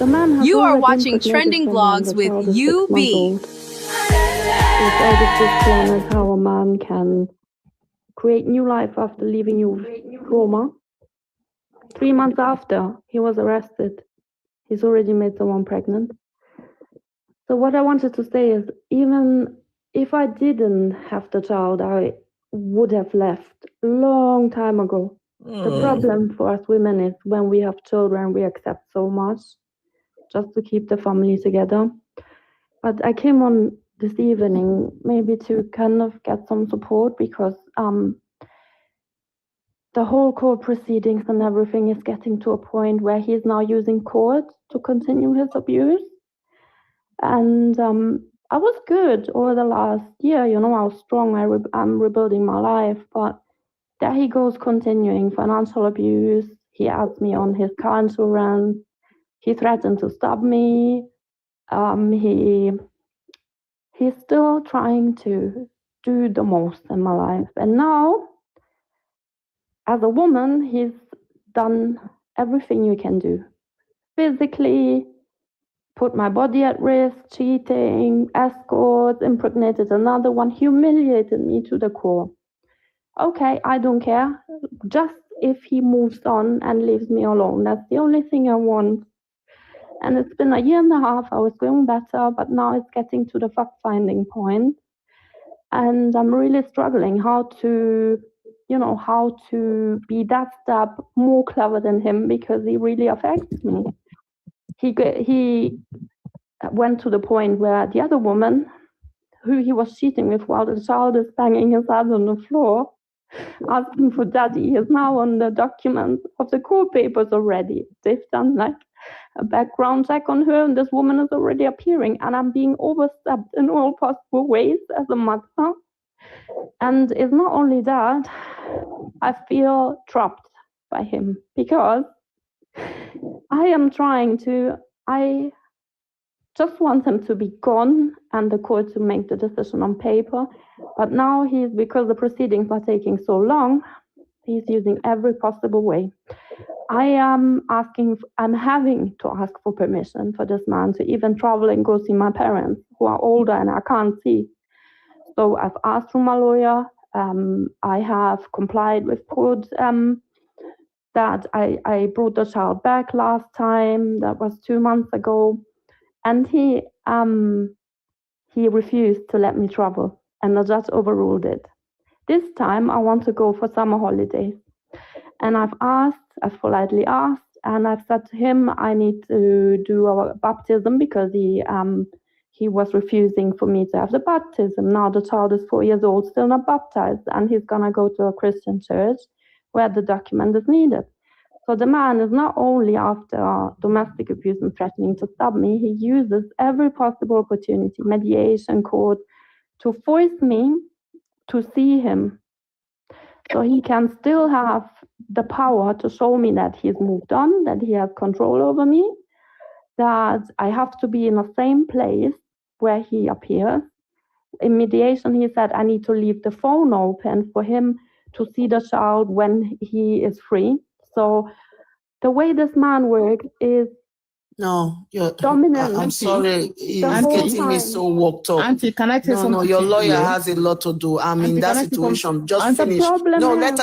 The man has You are already watching impregnated Trending someone. Vlogs The with child is 6 UB. months old. It's out of this planet how a man can create new life after leaving you trauma. 3 months after he was arrested, he's already made someone pregnant. So what I wanted to say is, even if I didn't have the child, I would have left a long time ago. The problem for us women is when we have children, we accept so much just to keep the family together. But I came on this evening maybe to kind of get some support, because the whole court proceedings and everything is getting to a point where he's now using court to continue his abuse. And I was good over the last year, I was strong, I'm rebuilding my life, but there he goes continuing financial abuse. He adds me on his car insurance. He threatened to stab me. He's still trying to do the most in my life. And now, as a woman, he's done everything you can do. Physically, put my body at risk, cheating, escorts, impregnated another one, humiliated me to the core. Okay, I don't care. Just if he moves on and leaves me alone, that's the only thing I want. And it's been 1.5 years. I was going better, but now it's getting to the fact-finding point. And I'm really struggling how to be that step more clever than him, because he really affects me. He went to the point where the other woman who he was cheating with while the child is banging his head on the floor, asking for daddy, is now on the documents of the court papers already. They've done like a background check on her, and this woman is already appearing, and I'm being overstepped in all possible ways as a mother. And it's not only that, I feel trapped by him, because I just want him to be gone and the court to make the decision on paper. But now because the proceedings are taking so long, he's using every possible way. I'm having to ask for permission for this man to even travel and go see my parents, who are older and I can't see. So I've asked from my lawyer. I have complied with court that I brought the child back last time. That was 2 months ago. And he refused to let me travel, and the judge overruled it. This time I want to go for summer holidays. And I've politely asked, and I've said to him, I need to do our baptism, because he was refusing for me to have the baptism. Now the child is 4 years old, still not baptized, and he's gonna go to a Christian church where the document is needed. So the man is not only after domestic abuse and threatening to stab me, he uses every possible opportunity, mediation, court, to force me to see him. So he can still have the power to show me that he's moved on, that he has control over me, that I have to be in the same place where he appears. In mediation, he said I need to leave the phone open for him to see the child when he is free. So the way this man works is dominant. I'm sorry. It's getting me so worked up. Auntie, can I say something? No, your lawyer has a lot to do. I'm in that situation. Just finish. No, let's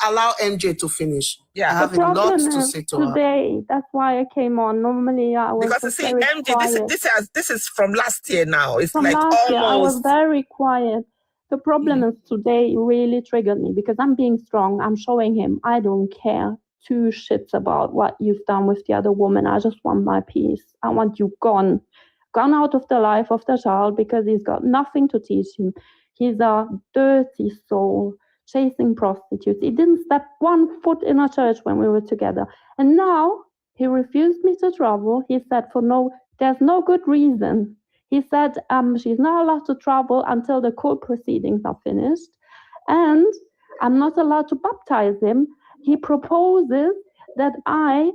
allow MJ to finish. Yeah, I have a lot to say to her. Today, that's why I came on. Normally, I was because you see, MJ, this is from last year now. It's from like last year, I was almost very quiet. The problem is today really triggered me, because I'm being strong. I'm showing him I don't care 2 shits about what you've done with the other woman. I just want my peace. I want you gone out of the life of the child, because he's got nothing to teach him. He's a dirty soul, chasing prostitutes. He didn't step 1 foot in a church when we were together. And now he refused me to travel. He said there's no good reason. He said she's not allowed to travel until the court proceedings are finished. And I'm not allowed to baptize him. He proposes that I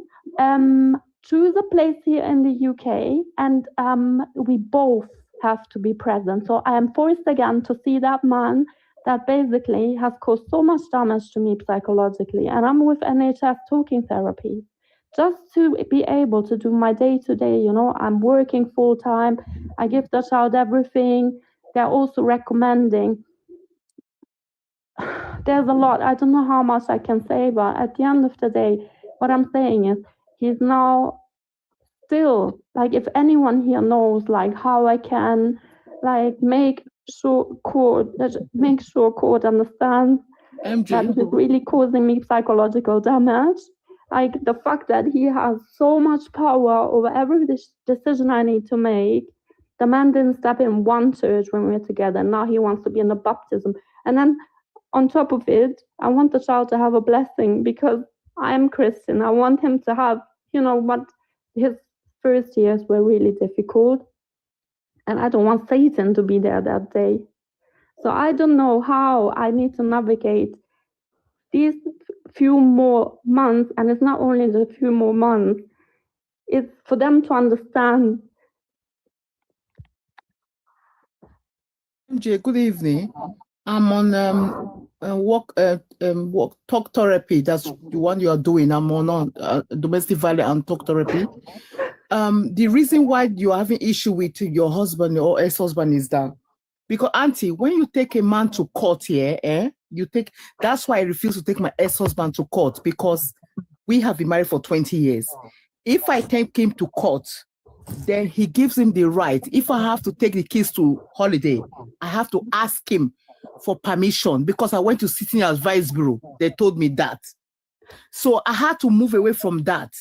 choose a place here in the UK, and we both have to be present. So I am forced again to see that man that basically has caused so much damage to me psychologically. And I'm with NHS talking therapy just to be able to do my day-to-day, you know. I'm working full-time. I give the child everything. They're also recommending. There's a lot. I don't know how much I can say, but at the end of the day, what I'm saying is he's now still, like, if anyone here knows, like, how I can, like, make sure Court understands that he's really causing me psychological damage. Like, the fact that he has so much power over every decision I need to make. The man didn't step in one church when we were together, and now he wants to be in the baptism. And then on top of it, I want the child to have a blessing because I'm Christian. I want him to have, you know, what his first years were really difficult. And I don't want Satan to be there that day. So I don't know how I need to navigate these few more months. And it's not only the few more months, it's for them to understand. MJ, good evening. I'm on talk therapy. That's the one you are doing. I'm on domestic violence and talk therapy. The reason why you're having issue with your husband or ex-husband is that because, Auntie, when you take a man to court here, that's why I refuse to take my ex-husband to court, because we have been married for 20 years. If I take him to court, then he gives him the right. If I have to take the kids to holiday, I have to ask him for permission, because I went to Sitting Advice Bureau. They told me that. So I had to move away from that,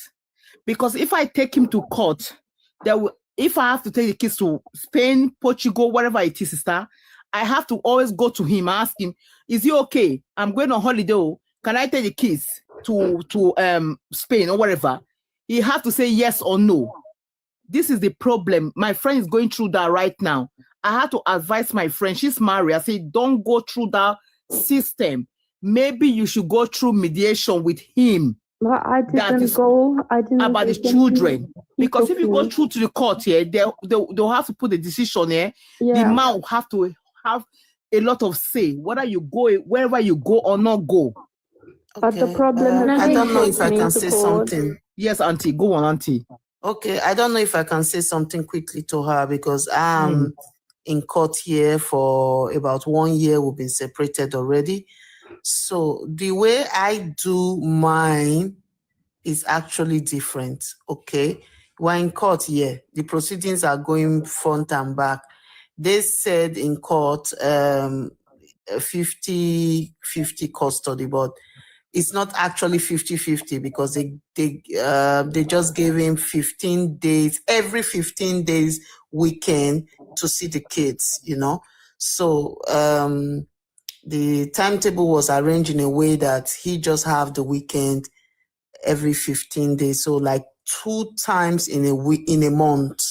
because if I take him to court, if I have to take the kids to Spain, Portugal, wherever it is, sister, I have to always go to him, ask him, is he okay? I'm going on holiday. Can I take the kids to Spain or whatever? He has to say yes or no. This is the problem. My friend is going through that right now. I had to advise my friend. She's married. I said, don't go through that system. Maybe you should go through mediation with him. But I didn't go. I didn't about the children. Because if you go through to the court here, they'll have to put a decision here. Yeah. The man will have to have a lot of say, whether you go wherever you go or not go. But the problem is, I don't know if I can say something. Yes, Auntie. Go on, Auntie. Okay, I don't know if I can say something quickly to her, because I'm in court here for about 1 year. We've been separated already. So the way I do mine is actually different, okay? We're in court here. The proceedings are going front and back. They said in court 50-50 custody, but it's not actually 50-50, because they just gave him 15 days, every 15 days weekend to see the kids, you know? So the timetable was arranged in a way that he just have the weekend every 15 days. So like 2 times in a week, in a month.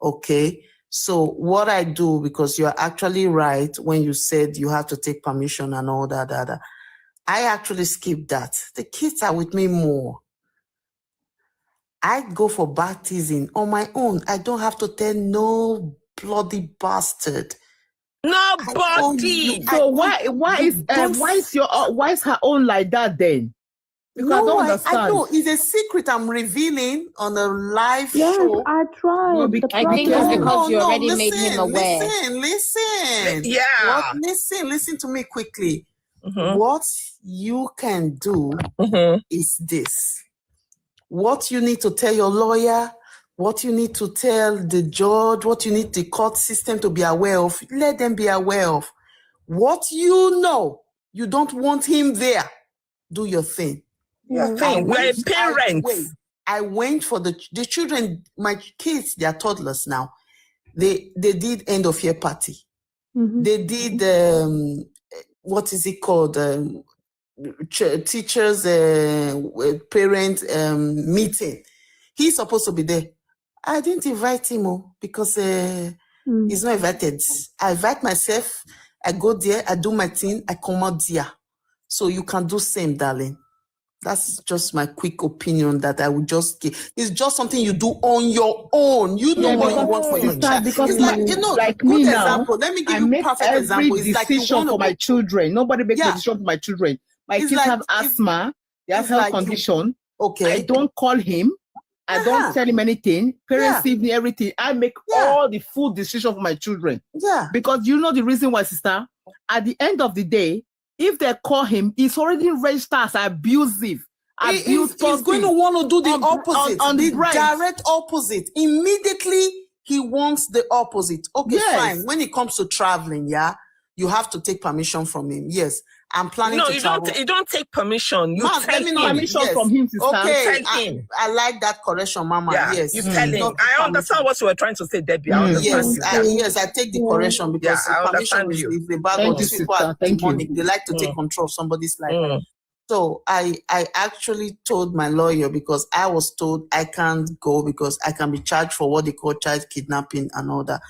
Okay. So what I do, because you're actually right when you said you have to take permission and all that, I actually skip that. The kids are with me more. I go for baptism on my own. I don't have to tell no bloody bastard. Nobody. So why is her own like that then? Because I don't understand. I know it's a secret I'm revealing on a live show. I tried. No, I think it's because you already made him aware. Listen. Yeah. Listen to me quickly. What you can do is this. What you need to tell your lawyer, what you need to tell the judge, what you need the court system to be aware of, let them be aware of. What you know, you don't want him there. Do your thing. We're parents. I went for the children, my kids, they are toddlers now. They did end of year party. They did what is it called? Teachers parent meeting. He's supposed to be there. I didn't invite him because he's not invited. I invite myself. I go there. I do my thing. I come out there. So you can do same, darling. That's just my quick opinion that I would just give. It's just something you do on your own. You know what you want for your child. Because it's like, you know, like good me example. Now, Let me give you a perfect example. It's like decision for my children. Nobody makes a decision for my children. My kids have asthma. They have health condition. Okay. I don't call him. I don't tell him anything. Parents leave me everything. I make all the full decision for my children. Yeah. Because you know the reason why, sister? At the end of the day, if they call him, he's already registered as abusive. He's going to want to do the opposite, the direct opposite. Immediately, he wants the opposite. Okay, fine. When it comes to traveling, you have to take permission from him. Yes, I'm planning to travel. You don't take permission. You tell him. Permission from him, sister. Okay, tell him. I like that correction, Mama. Yeah, yes, you tell him. I understand what you were trying to say, Debbie. I understand. Yes, I take the correction because permission is the bag of these people are demonic. They like to take control of somebody's life. So I actually told my lawyer, because I was told I can't go because I can be charged for what they call child kidnapping and all that.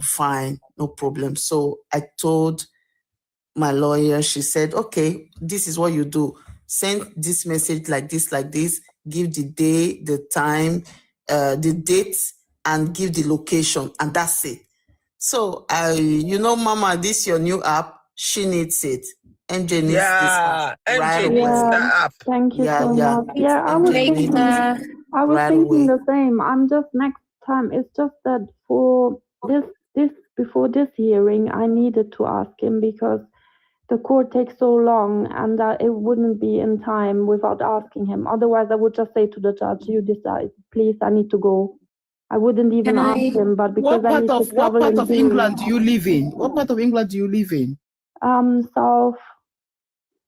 Fine, no problem. So I told my lawyer, she said, okay, this is what you do. Send this message like this, give the day, the time, the date, and give the location, and that's it. So Mama, this your new app. She needs it. MJ needs this app. MJ needs the app. Thank you so much. Yeah, I was thinking the same. I'm just next time. It's just that for this before this hearing, I needed to ask him because the court takes so long, and it wouldn't be in time without asking him. Otherwise, I would just say to the judge, "You decide, please. I need to go." I wouldn't even ask him, but because what part of England do you live in? What part of England do you live in?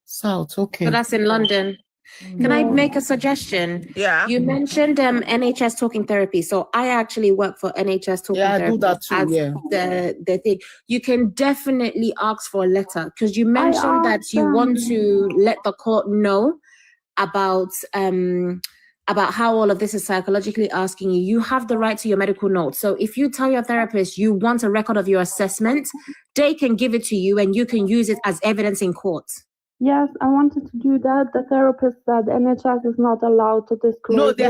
South, okay. So that's in London. Can I make a suggestion? Yeah. You mentioned NHS talking therapy. So I actually work for NHS talking therapy. I do that too, the thing. You can definitely ask for a letter, because you mentioned that you want to let the court know about how all of this is psychologically asking you. You have the right to your medical notes. So if you tell your therapist you want a record of your assessment, they can give it to you and you can use it as evidence in court. Yes, I wanted to do that. The therapist said NHS is not allowed to disclose. No, they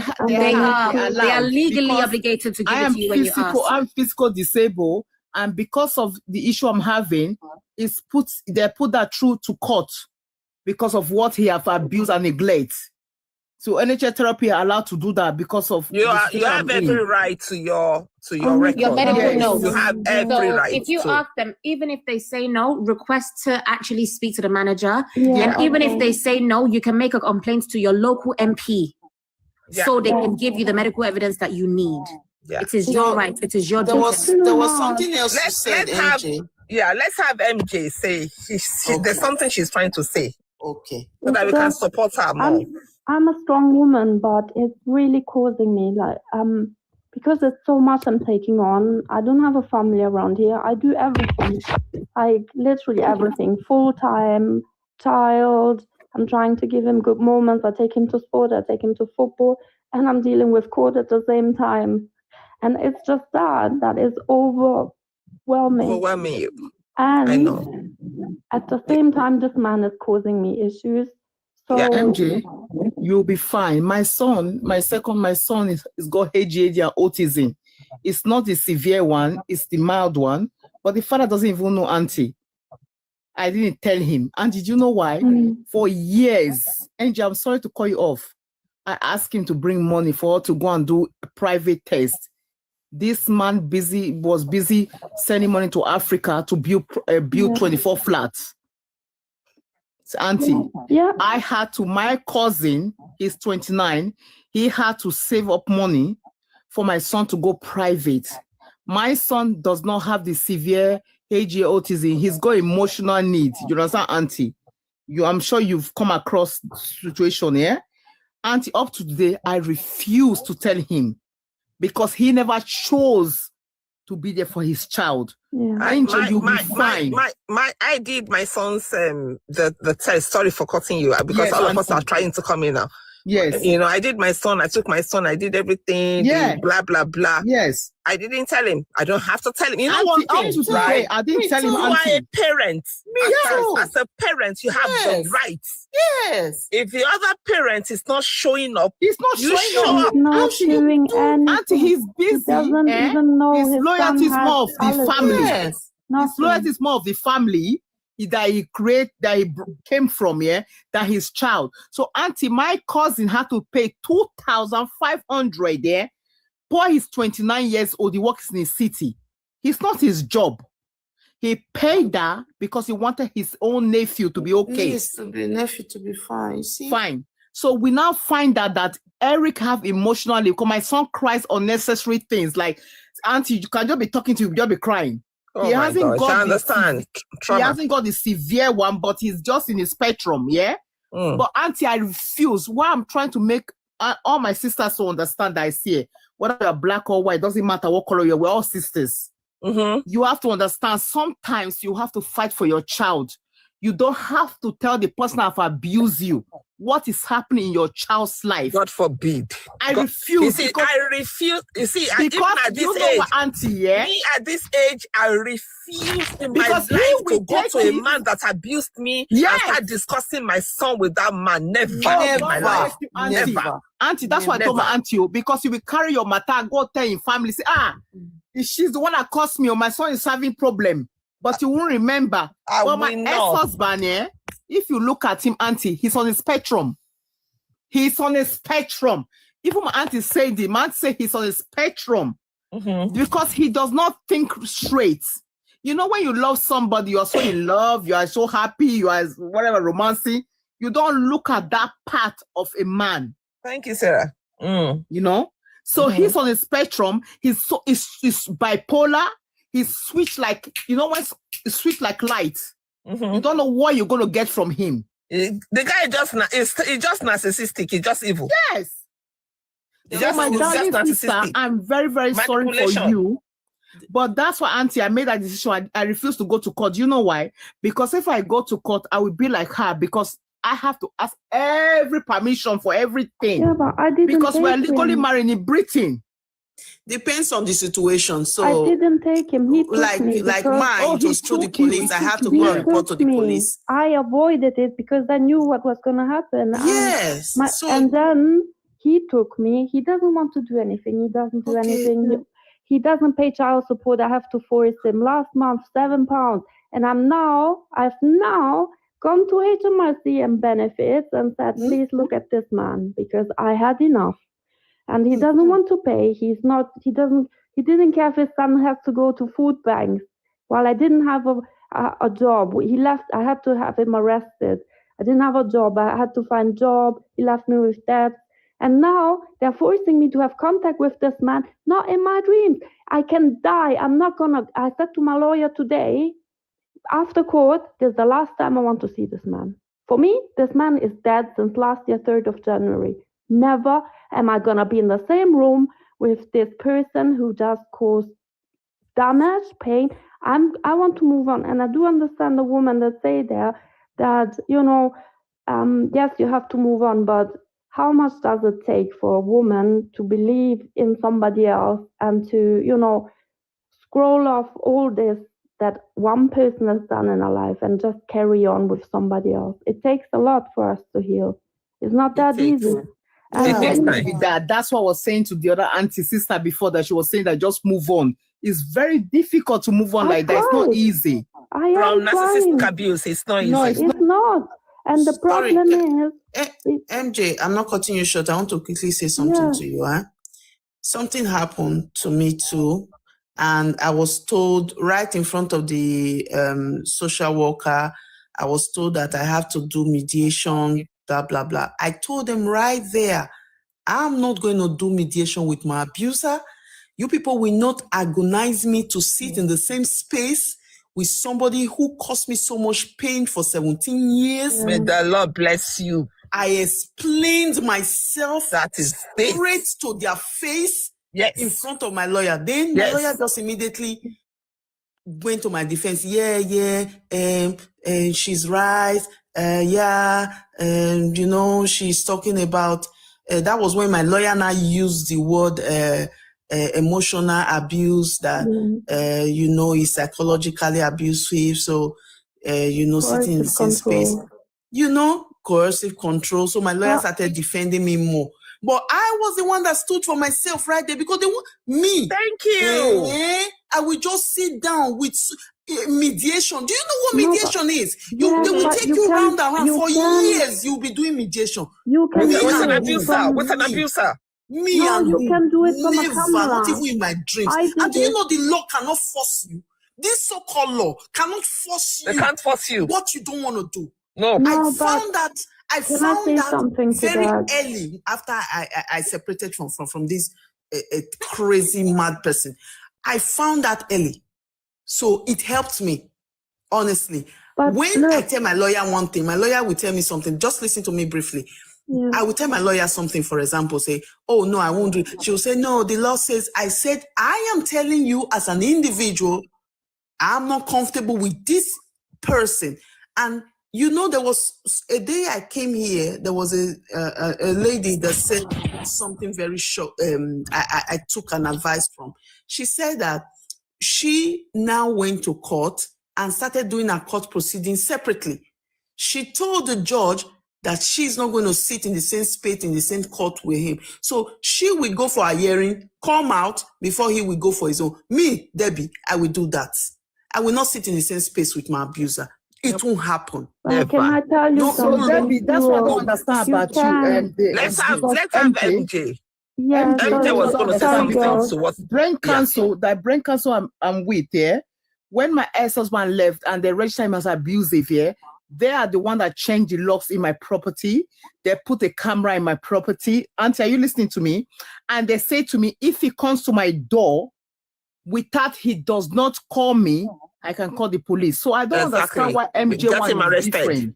are legally obligated to give it to you when you ask. I'm physical disabled, and because of the issue I'm having, they put that through to court because of what he have abused and neglect. So NHS therapy are allowed to do that because of you have every right to your record. Your medical notes. You have every right. If you ask them, even if they say no, request to actually speak to the manager. And even if they say no, you can make a complaint to your local MP so they can give you the medical evidence that you need. Yeah. It is your right. It is your duty. There was something else you said, MJ. Let's have MJ say. There's something she's trying to say. Okay. So that we can support her more. I'm a strong woman, but it's really causing me because there's so much I'm taking on. I don't have a family around here. I do everything, literally everything, full-time, child. I'm trying to give him good moments. I take him to sport, I take him to football, and I'm dealing with court at the same time. And it's just that is overwhelming. Overwhelming you. And I know. At the same time, this man is causing me issues. So, MJ, you'll be fine. My son is got ADHD and autism. It's not the severe one, it's the mild one. But the father doesn't even know Auntie. I didn't tell him. And did you know why? For years, MJ, I'm sorry to call you off. I asked him to bring money for her to go and do a private test. This man was busy sending money to Africa to build 24 flats. Auntie, I had to, my cousin, he's 29, he had to save up money for my son to go private. My son does not have the severe ADHD autism. He's got emotional needs. You understand, Auntie? I'm sure you've come across the situation here. Auntie, up to today, I refuse to tell him because he never chose to be there for his child. Angel, you'll be fine. I did my son's the test. Sorry for cutting you because all of us are trying to come in now. Yes. I did my son. I took my son. I did everything. Blah blah blah. Yes. I didn't tell him. I don't have to tell him. You know one thing, right? I didn't tell him. You are a parent. As a parent, you have the rights. Yes. If the other parent is not showing up, he's not showing up. Not doing anything. Auntie, he's busy. He doesn't even know his loyalty is more of the family. Yes. His loyalty is more of the family. that he came from, that his child. So auntie, my cousin had to pay 2,500 there. Boy, he's 29 years old. He works in a city. It's not his job. He paid that because he wanted his own nephew to be okay. Yes, to be nephew to be fine. See? Fine. So we now find out that Eric have emotionally, because my son cries unnecessary things like, auntie, you can just be talking to you, just be crying. Oh He hasn't got I understand. He hasn't got the severe one, but he's just in the spectrum, But auntie, I refuse. Why I'm trying to make all my sisters to understand that I see it. Whether you're black or white, doesn't matter what color you're, we're all sisters. You have to understand, sometimes you have to fight for your child. You don't have to tell the person that have abused you what is happening in your child's life. God forbid. I refuse. You see, I refuse. You see, because even at this you know age, what, auntie, me at this age, I refuse in because my life to go to a it. man that abused me and Yes. start discussing my son with that man. Never in my Never. life. Never. Auntie, that's why I told my auntie, because you will carry your matter, go tell your family, say, she's the one that caused me, or my son is having problem. But you won't remember. But my ex-husband, if you look at him, auntie, he's on the spectrum. He's on a spectrum. Even my auntie said, the man say he's on a spectrum because he does not think straight. You know, when you love somebody, you are so in love, you are so happy, you are whatever romancing, you don't look at that part of a man. Thank you, Sarah. You know? So he's on a spectrum. He's bipolar. He's switched like, you know, when it's switched like light. You don't know what you're going to get from him. The guy is just narcissistic. He's just evil. Yes. My darling sister, I'm very, very sorry for you. But that's why, auntie, I made that decision. I refuse to go to court. You know why? Because if I go to court, I will be like her, because I have to ask every permission for everything. Yeah, but I didn't. Because we're legally married in Britain. Depends on the situation. So I didn't take him. He took me like mine, it was to the police. I have to go and report to the police. I avoided it because I knew what was going to happen. Yes. And then he took me. He doesn't want to do anything. He doesn't do anything. He doesn't pay child support. I have to force him. Last month, £7. And I've now gone to HMRC and benefits and said, please look at this man, because I had enough. And he doesn't want to pay. He didn't care if his son has to go to food banks. While I didn't have a job, he left. I had to have him arrested. I didn't have a job. I had to find a job. He left me with debt. And now they're forcing me to have contact with this man. Not in my dreams. I can die. I said to my lawyer today, after court, this is the last time I want to see this man. For me, this man is dead since last year, 3rd of January. Never am I going to be in the same room with this person who just caused damage, pain. I want to move on. And I do understand the woman that say there that, yes, you have to move on, but how much does it take for a woman to believe in somebody else and to, scroll off all this that one person has done in her life and just carry on with somebody else? It takes a lot for us to heal. It's not that easy. That's what I was saying to the other auntie sister before, that she was saying that just move on. It's very difficult to move on like that. It's not easy. From narcissistic abuse, it's not easy. No, it's not. And the problem is... MJ, I'm not cutting you short. I want to quickly say something to you. Something happened to me too. And I was told right in front of the social worker, I was told that I have to do mediation, blah, blah, blah. I told them right there, I'm not going to do mediation with my abuser. You people will not agonize me to sit in the same space with somebody who caused me so much pain for 17 years. May the Lord bless you. I explained myself straight to their face in front of my lawyer. Then my lawyer just immediately went to my defense. She's right. She's talking about, that was when my lawyer now used the word emotional abuse, that, is psychologically abusive. So, sitting in the same space, coercive control. So my lawyer started defending me more. But I was the one that stood for myself right there, because they want me. Thank you. I will just sit down with, mediation. Do you know what mediation is? They will take you round and round for years. You'll be doing mediation. You can with an abuser. With an abuser. Me no, and you can do it from a never, camera. not even in my dreams. And do you know the law cannot force you? This so-called law cannot force you. They can't force you. What you don't want to do. No. I found that very early after I separated from this a crazy mad person. I found that early. So it helped me, honestly. But when I tell my lawyer one thing, my lawyer will tell me something. Just listen to me briefly. Yeah. I will tell my lawyer something, for example, say, oh, no, I won't do it. She will say, no, the law says, I said, I am telling you as an individual, I'm not comfortable with this person. And you know, there was a day I came here, there was a lady that said something very short. I took an advice from. She said that she now went to court and started doing her court proceedings separately. She told the judge that she's not going to sit in the same space, in the same court with him. So she will go for a hearing, come out before he will go for his own. Me, Debbie, I will do that. I will not sit in the same space with my abuser. It won't happen. Can I tell you something? So Debbie, that's what I don't understand about you. Let's have MJ. Yeah, MJ was going to say something to what brain cancer. That brain cancer I'm with here. When my ex-husband left and they registered him as abusive here, they are the one that changed the locks in my property. They put a camera in my property. Auntie, are you listening to me? And they say to me, if he comes to my door, without he does not call me, I can call the police. So I don't understand why MJ one is different.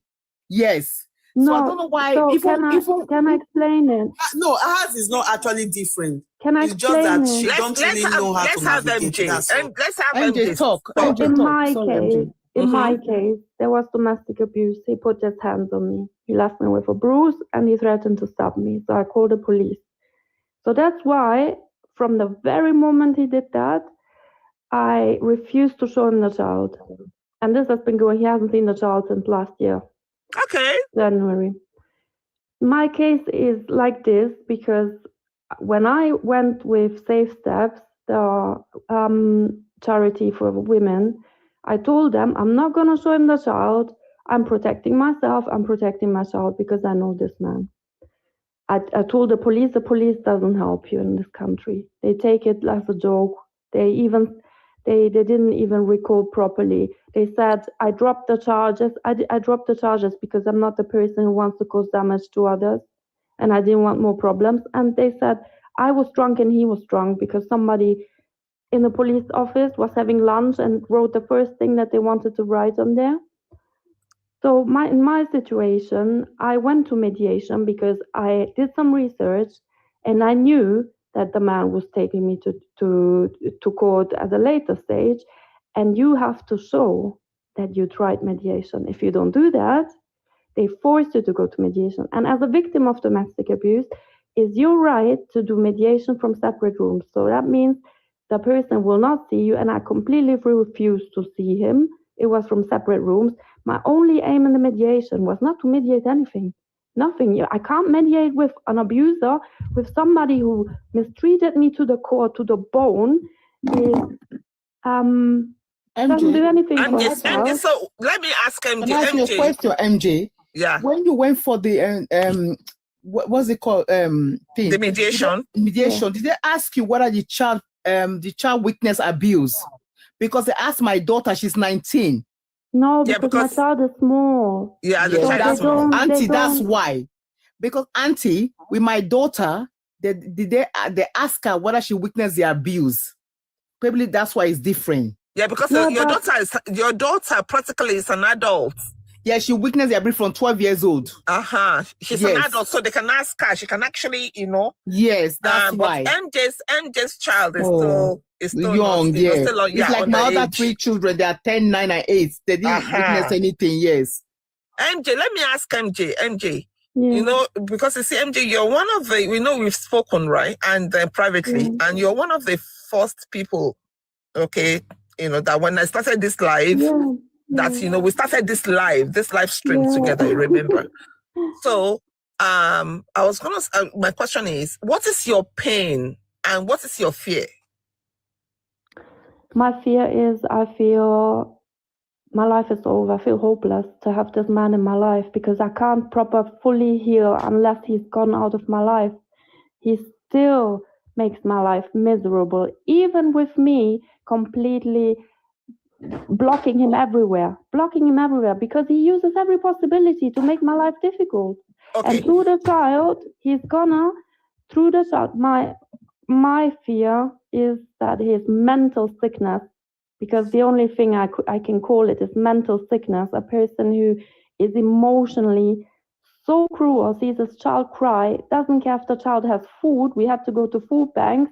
Yes. No, so I don't know why. So can I explain it? No, ours is not actually different. Can I explain it? She don't really know how to navigate. Let's have MJ talk. In my case, there was domestic abuse. He put his hands on me. He left me with a bruise and he threatened to stab me. So I called the police. So that's why, from the very moment he did that, I refused to show him the child. And this has been going, he hasn't seen the child since last year. Okay. January. My case is like this because when I went with Safe Steps, the charity for women, I told them, I'm not going to show him the child. I'm protecting myself. I'm protecting my child because I know this man. I told the police doesn't help you in this country. They take it as a joke. They didn't even record properly. They said, I dropped the charges. I dropped the charges because I'm not the person who wants to cause damage to others. And I didn't want more problems. And they said, I was drunk and he was drunk because somebody in the police office was having lunch and wrote the first thing that they wanted to write on there. So in my situation, I went to mediation because I did some research and I knew that the man was taking me to court at a later stage. And you have to show that you tried mediation. If you don't do that, they force you to go to mediation. And as a victim of domestic abuse, it's your right to do mediation from separate rooms. So that means the person will not see you, and I completely refused to see him. It was from separate rooms. My only aim in the mediation was not to mediate anything. Nothing. I can't mediate with an abuser, with somebody who mistreated me to the core, to the bone. Doesn't do anything for MJ, so let me ask MJ. Can I ask you a question, MJ? Yeah. When you went for the what's it called? Thing? The mediation. Did they ask you whether the child witnessed abuse? Because they asked my daughter, she's 19. No, because my child is small. Yeah, the child is small. Auntie, that's why. Because Auntie, with my daughter, they ask her whether she witnessed the abuse. Probably that's why it's different. Yeah, because your daughter practically is an adult. Yeah, she witnessed the abuse from 12 years old. She's an adult, so they can ask her. She can actually, Yes, that's why. But MJ's child is still young. It's like my other 3 children. They are 10, 9, and 8. They didn't witness anything. Yes. MJ, let me ask MJ. Yeah. Because you see, MJ, you're one of the. We know we've spoken, right, and privately, and you're one of the first people. Okay, that when I started this live. Yeah. That we started this live stream together, you remember? So I was gonna my question is, what is your pain and what is your fear? My fear is I feel my life is over. I feel hopeless to have this man in my life because I can't fully heal unless he's gone out of my life. He still makes my life miserable, even with me completely blocking him everywhere because he uses every possibility to make my life difficult. Okay. And through the child, my fear is that his mental sickness, because the only thing I can call it is mental sickness, a person who is emotionally so cruel, sees his child cry, doesn't care if the child has food, we have to go to food banks,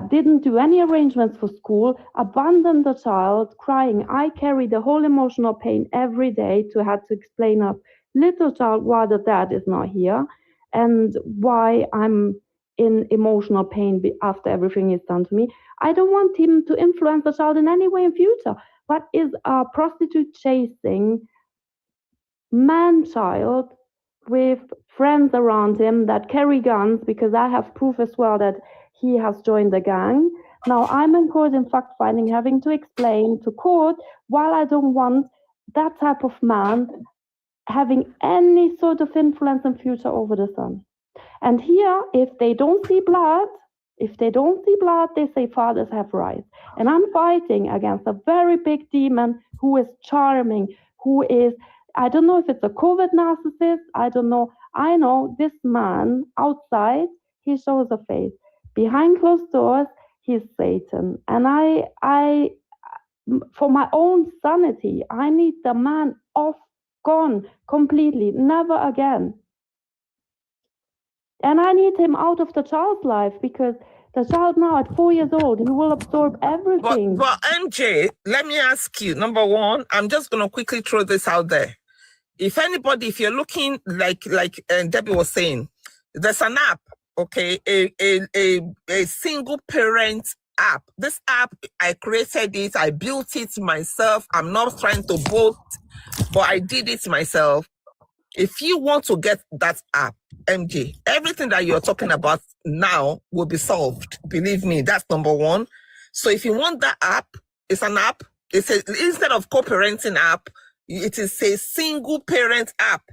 didn't do any arrangements for school, abandoned the child crying. I carry the whole emotional pain every day to have to explain up little child why the dad is not here and why I'm in emotional pain after everything is done to me. I don't want him to influence the child in any way in future. What is a prostitute chasing man-child with friends around him that carry guns, because I have proof as well that he has joined the gang. Now I'm in court in fact-finding, having to explain to court why I don't want that type of man having any sort of influence in future over the son. And here, if they don't see blood, they say fathers have rights. And I'm fighting against a very big demon who is charming, who is, I don't know if it's a COVID narcissist, I don't know. I know this man outside, he shows a face. Behind closed doors, he's Satan. And I, for my own sanity, I need the man off, gone, completely, never again. And I need him out of the child's life because the child now at 4 years old, he will absorb everything. But MJ, let me ask you, number one, I'm just going to quickly throw this out there. If you're looking like Debbie was saying, there's an app, okay, a single parent app. This app, I created it, I built it myself. I'm not trying to boast, but I did it myself. If you want to get that app, MJ, everything that you're talking about now will be solved. Believe me, that's number one. So if you want that app, it's an app. Instead of co-parenting app, it is a single parent app.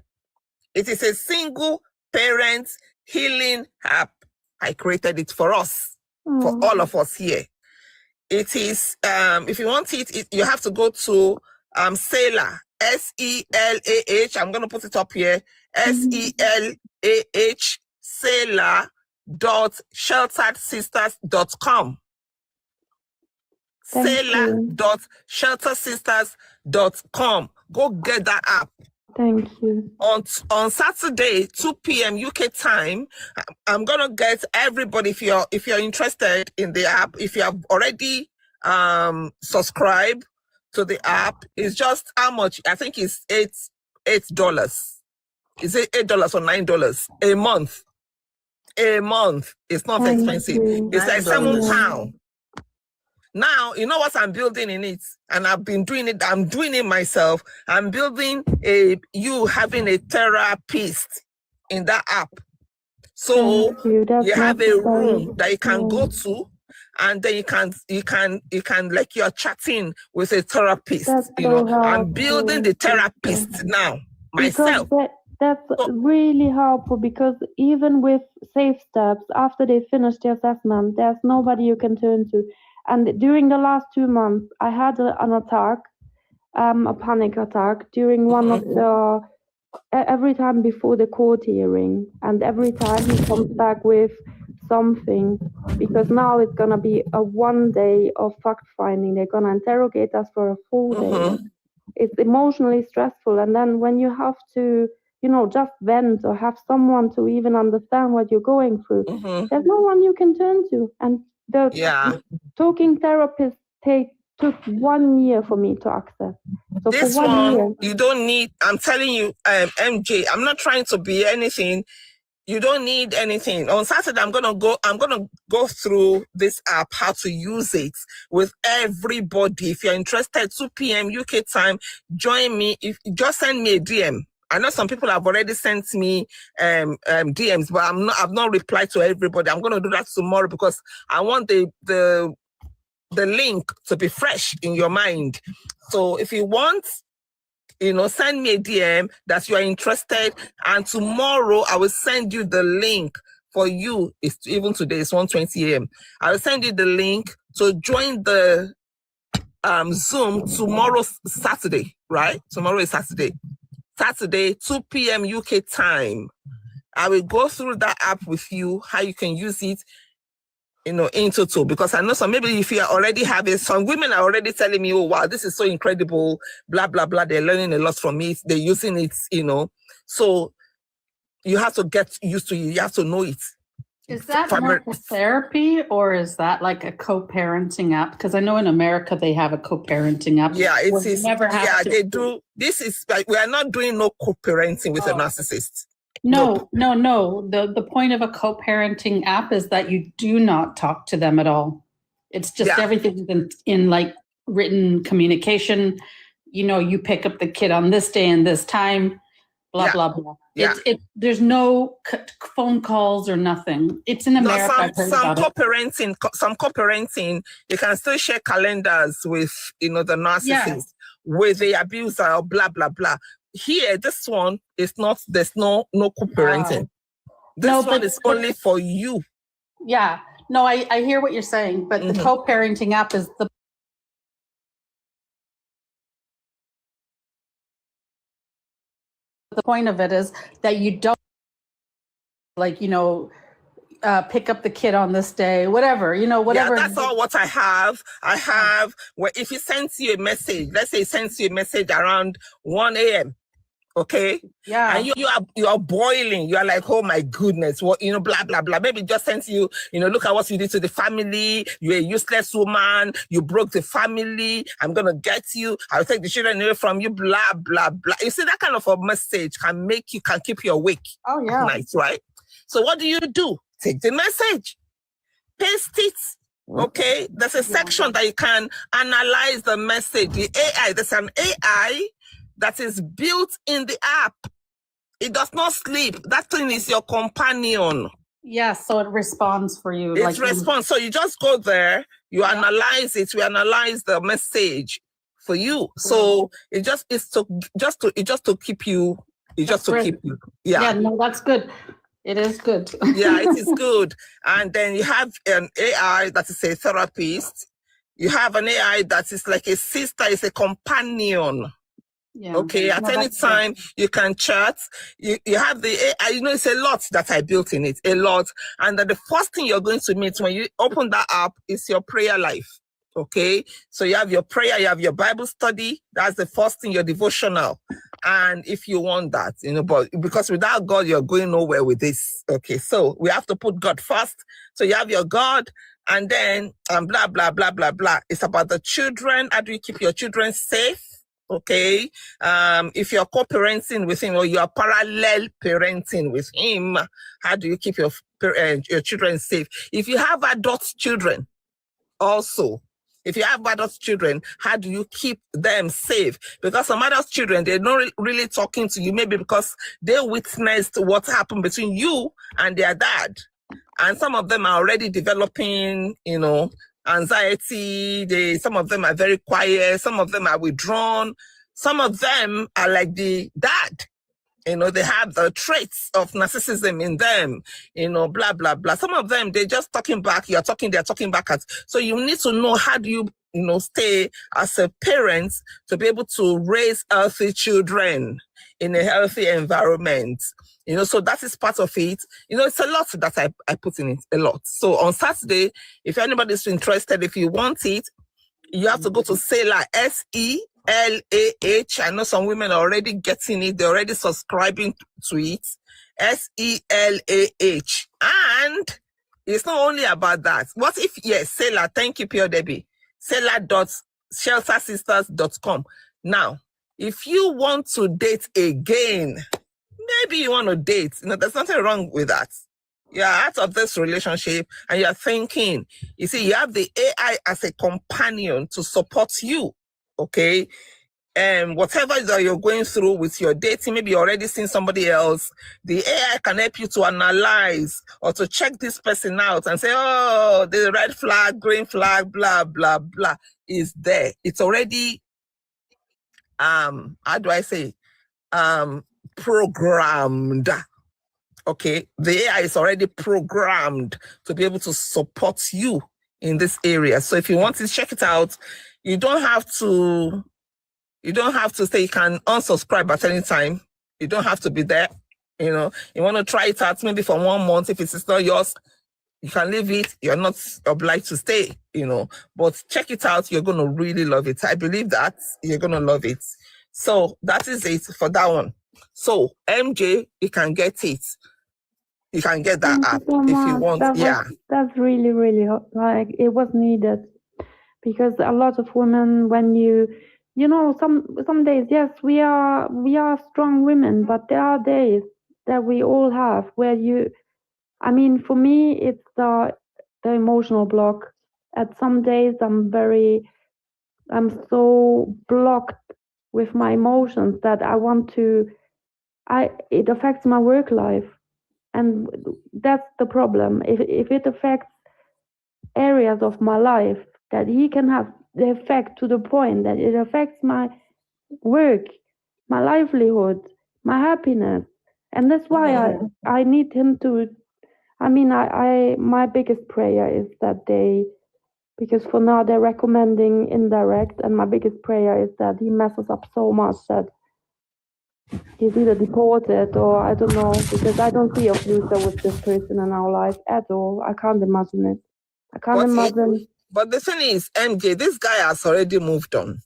It is a single parent healing app. I created it for us, for all of us here. It is, if you want it, you have to go to Selah, S-E-L-A-H. I'm going to put it up here. S-E-L-A-H, Selah.shelteredsisters.com. Selah.shelteredsisters.com. Go get that app. Thank you. On Saturday, 2 p.m. UK time, I'm gonna get everybody. If you're interested in the app, if you have already subscribed to the app, it's just how much? I think it's $8. Is it $8 or $9 a month? A month. It's not expensive. It's like £7. Now, you know what I'm building in it? And I've been doing it. I'm doing it myself. I'm building you having a therapist in that app. So you have a room that you can go to, and then you can like you're chatting with a therapist. I'm building the therapist now myself. That's really helpful, because even with Safe Steps, after they finish the assessment, there's nobody you can turn to. And during the last 2 months, I had an attack, a panic attack during one of the, every time before the court hearing. And every time he comes back with something, because now it's going to be a 1 day of fact finding. They're going to interrogate us for a full day. It's emotionally stressful. And then when you have to, just vent or have someone to even understand what you're going through, there's no one you can turn to. And the talking therapist took 1 year for me to access. So this for 1 year, you don't need, I'm telling you, MJ, I'm not trying to be anything. You don't need anything. On Saturday, I'm gonna go through this app, how to use it with everybody. If you're interested, 2 p.m. UK time, join me. Just send me a DM. I know some people have already sent me DMs, but I've not replied to everybody. I'm gonna do that tomorrow because I want the the link to be fresh in your mind. So if you want, send me a DM that you are interested, and tomorrow I will send you the link for you. It's even today, it's 1:20 a.m. I will send you the link to join the Zoom tomorrow, Saturday, right? Tomorrow is Saturday, 2 p.m. UK time. I will go through that app with you, how you can use it, in total, because I know maybe if you already have it, some women are already telling me, oh, wow, this is so incredible, blah, blah, blah. They're learning a lot from it. They're using it, So you have to get used to it. You have to know it. Is that more for therapy, or is that like a co-parenting app? Because I know in America they have a co-parenting app. Yeah, it is. Yeah, they do. This is like, we are not doing no co-parenting with a narcissist. No. The point of a co-parenting app is that you do not talk to them at all. It's just everything in like written communication. You pick up the kid on this day and this time, blah, blah, blah. Yeah. There's no phone calls or nothing. It's in America. Some co-parenting, you can still share calendars with, the narcissist, with the abuser, or blah, blah, blah. Here, this one is not, there's no co-parenting. This one is only for you. Yeah. No, I hear what you're saying, but the co-parenting app is the point of it is that you don't pick up the kid on this day, whatever. Yeah, that's all what I have. I have, if he sends you a message, let's say he sends you a message around 1 a.m. Okay. Yeah. And you are boiling. You are like, oh my goodness, what, blah, blah, blah. Maybe just sends you, look at what you did to the family. You're a useless woman. You broke the family. I'm going to get you. I'll take the children away from you, blah, blah, blah. You see, that kind of a message can keep you awake. Oh, yeah. At night, right? So what do? Take the message, paste it. Okay. There's a section that you can analyze the message. The AI, there's an AI that is built in the app. It does not sleep. That thing is your companion. Yeah, so it responds for you. It responds. So you just go there, you analyze it, we analyze the message for you. So it just to keep you. Yeah. Yeah, no, that's good. It is good. Yeah, it is good. And then you have an AI that is a therapist. You have an AI that is like a sister, is a companion. Yeah. Okay, at any time you can chat. You have the AI, it's a lot that I built in it, a lot. And then the first thing you're going to meet when you open that app is your prayer life. Okay, so you have your prayer, you have your Bible study. That's the first thing, your devotional. And if you want that, but because without God, you're going nowhere with this. Okay, so we have to put God first. So you have your God, and then blah, blah, blah, blah, blah. It's about the children. How do you keep your children safe? Okay, if you're co-parenting with him or you are parallel parenting with him, how do you keep your children safe? If you have adult children, also, if you have adult children, how do you keep them safe? Because some adult children, they're not really talking to you, maybe because they witnessed what happened between you and their dad. And some of them are already developing, anxiety. Some of them are very quiet. Some of them are withdrawn. Some of them are like the dad. They have the traits of narcissism in them, blah, blah, blah. Some of them, they're just talking back. You're talking, they're talking back at. So you need to know how do you, stay as a parent to be able to raise healthy children in a healthy environment. So that is part of it. It's a lot that I put in it, a lot. So on Saturday, if anybody's interested, if you want it, you have to go to Selah, SELAH. I know some women are already getting it. They're already subscribing to it. SELAH. And it's not only about that. What if, Selah, thank you, Pure Debbie. Selah.sheltersisters.com. Now, if you want to date again, maybe you want to date. There's nothing wrong with that. You're out of this relationship and you're thinking, you see, you have the AI as a companion to support you. Okay. whatever that you're going through with your dating, maybe you're already seen somebody else, the AI can help you to analyze or to check this person out and say, oh, the red flag, green flag, blah, blah, blah is there. It's already, how do I say, programmed. Okay, the AI is already programmed to be able to support you in this area. So if you want to check it out, you don't have to say you can unsubscribe at any time. You don't have to be there. You know, you want to try it out maybe for 1 month. If it's not yours, you can leave it. You're not obliged to stay, you know, but check it out. You're going to really love it. I believe that you're going to love it. So that is it for that one. So MJ, you can get it. You can get that app if you want. That's really, really like it was needed, because a lot of women, when you know, some days, yes, we are strong women, but there are days that we all have where I mean, for me, it's the emotional block. At some days, I'm so blocked with my emotions that it affects my work life. And that's the problem. If it affects areas of my life, that he can have the effect to the point that it affects my work, my livelihood, my happiness. And that's why I need him to, I mean, my biggest prayer is that because for now they're recommending indirect, and my biggest prayer is that he messes up so much that he's either deported or I don't know, because I don't see a future with this person in our life at all. I can't imagine it. I can't imagine. But the thing is, MJ, this guy has already moved on.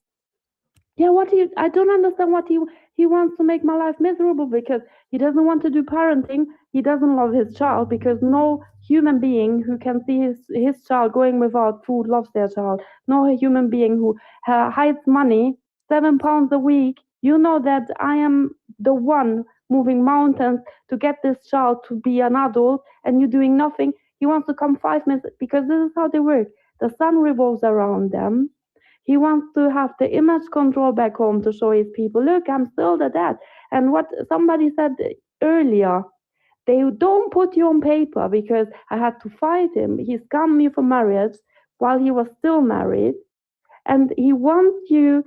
Yeah, I don't understand what he wants to make my life miserable, because he doesn't want to do parenting. He doesn't love his child, because no human being who can see his child going without food loves their child. No human being who hides money, £7 a week. You know that I am the one moving mountains to get this child to be an adult, and you're doing nothing. He wants to come 5 minutes, because this is how they work. The sun revolves around them. He wants to have the image control back home to show his people, look, I'm still the dad. And what somebody said earlier, they don't put you on paper, because I had to fight him. He scammed me for marriage while he was still married. And he wants his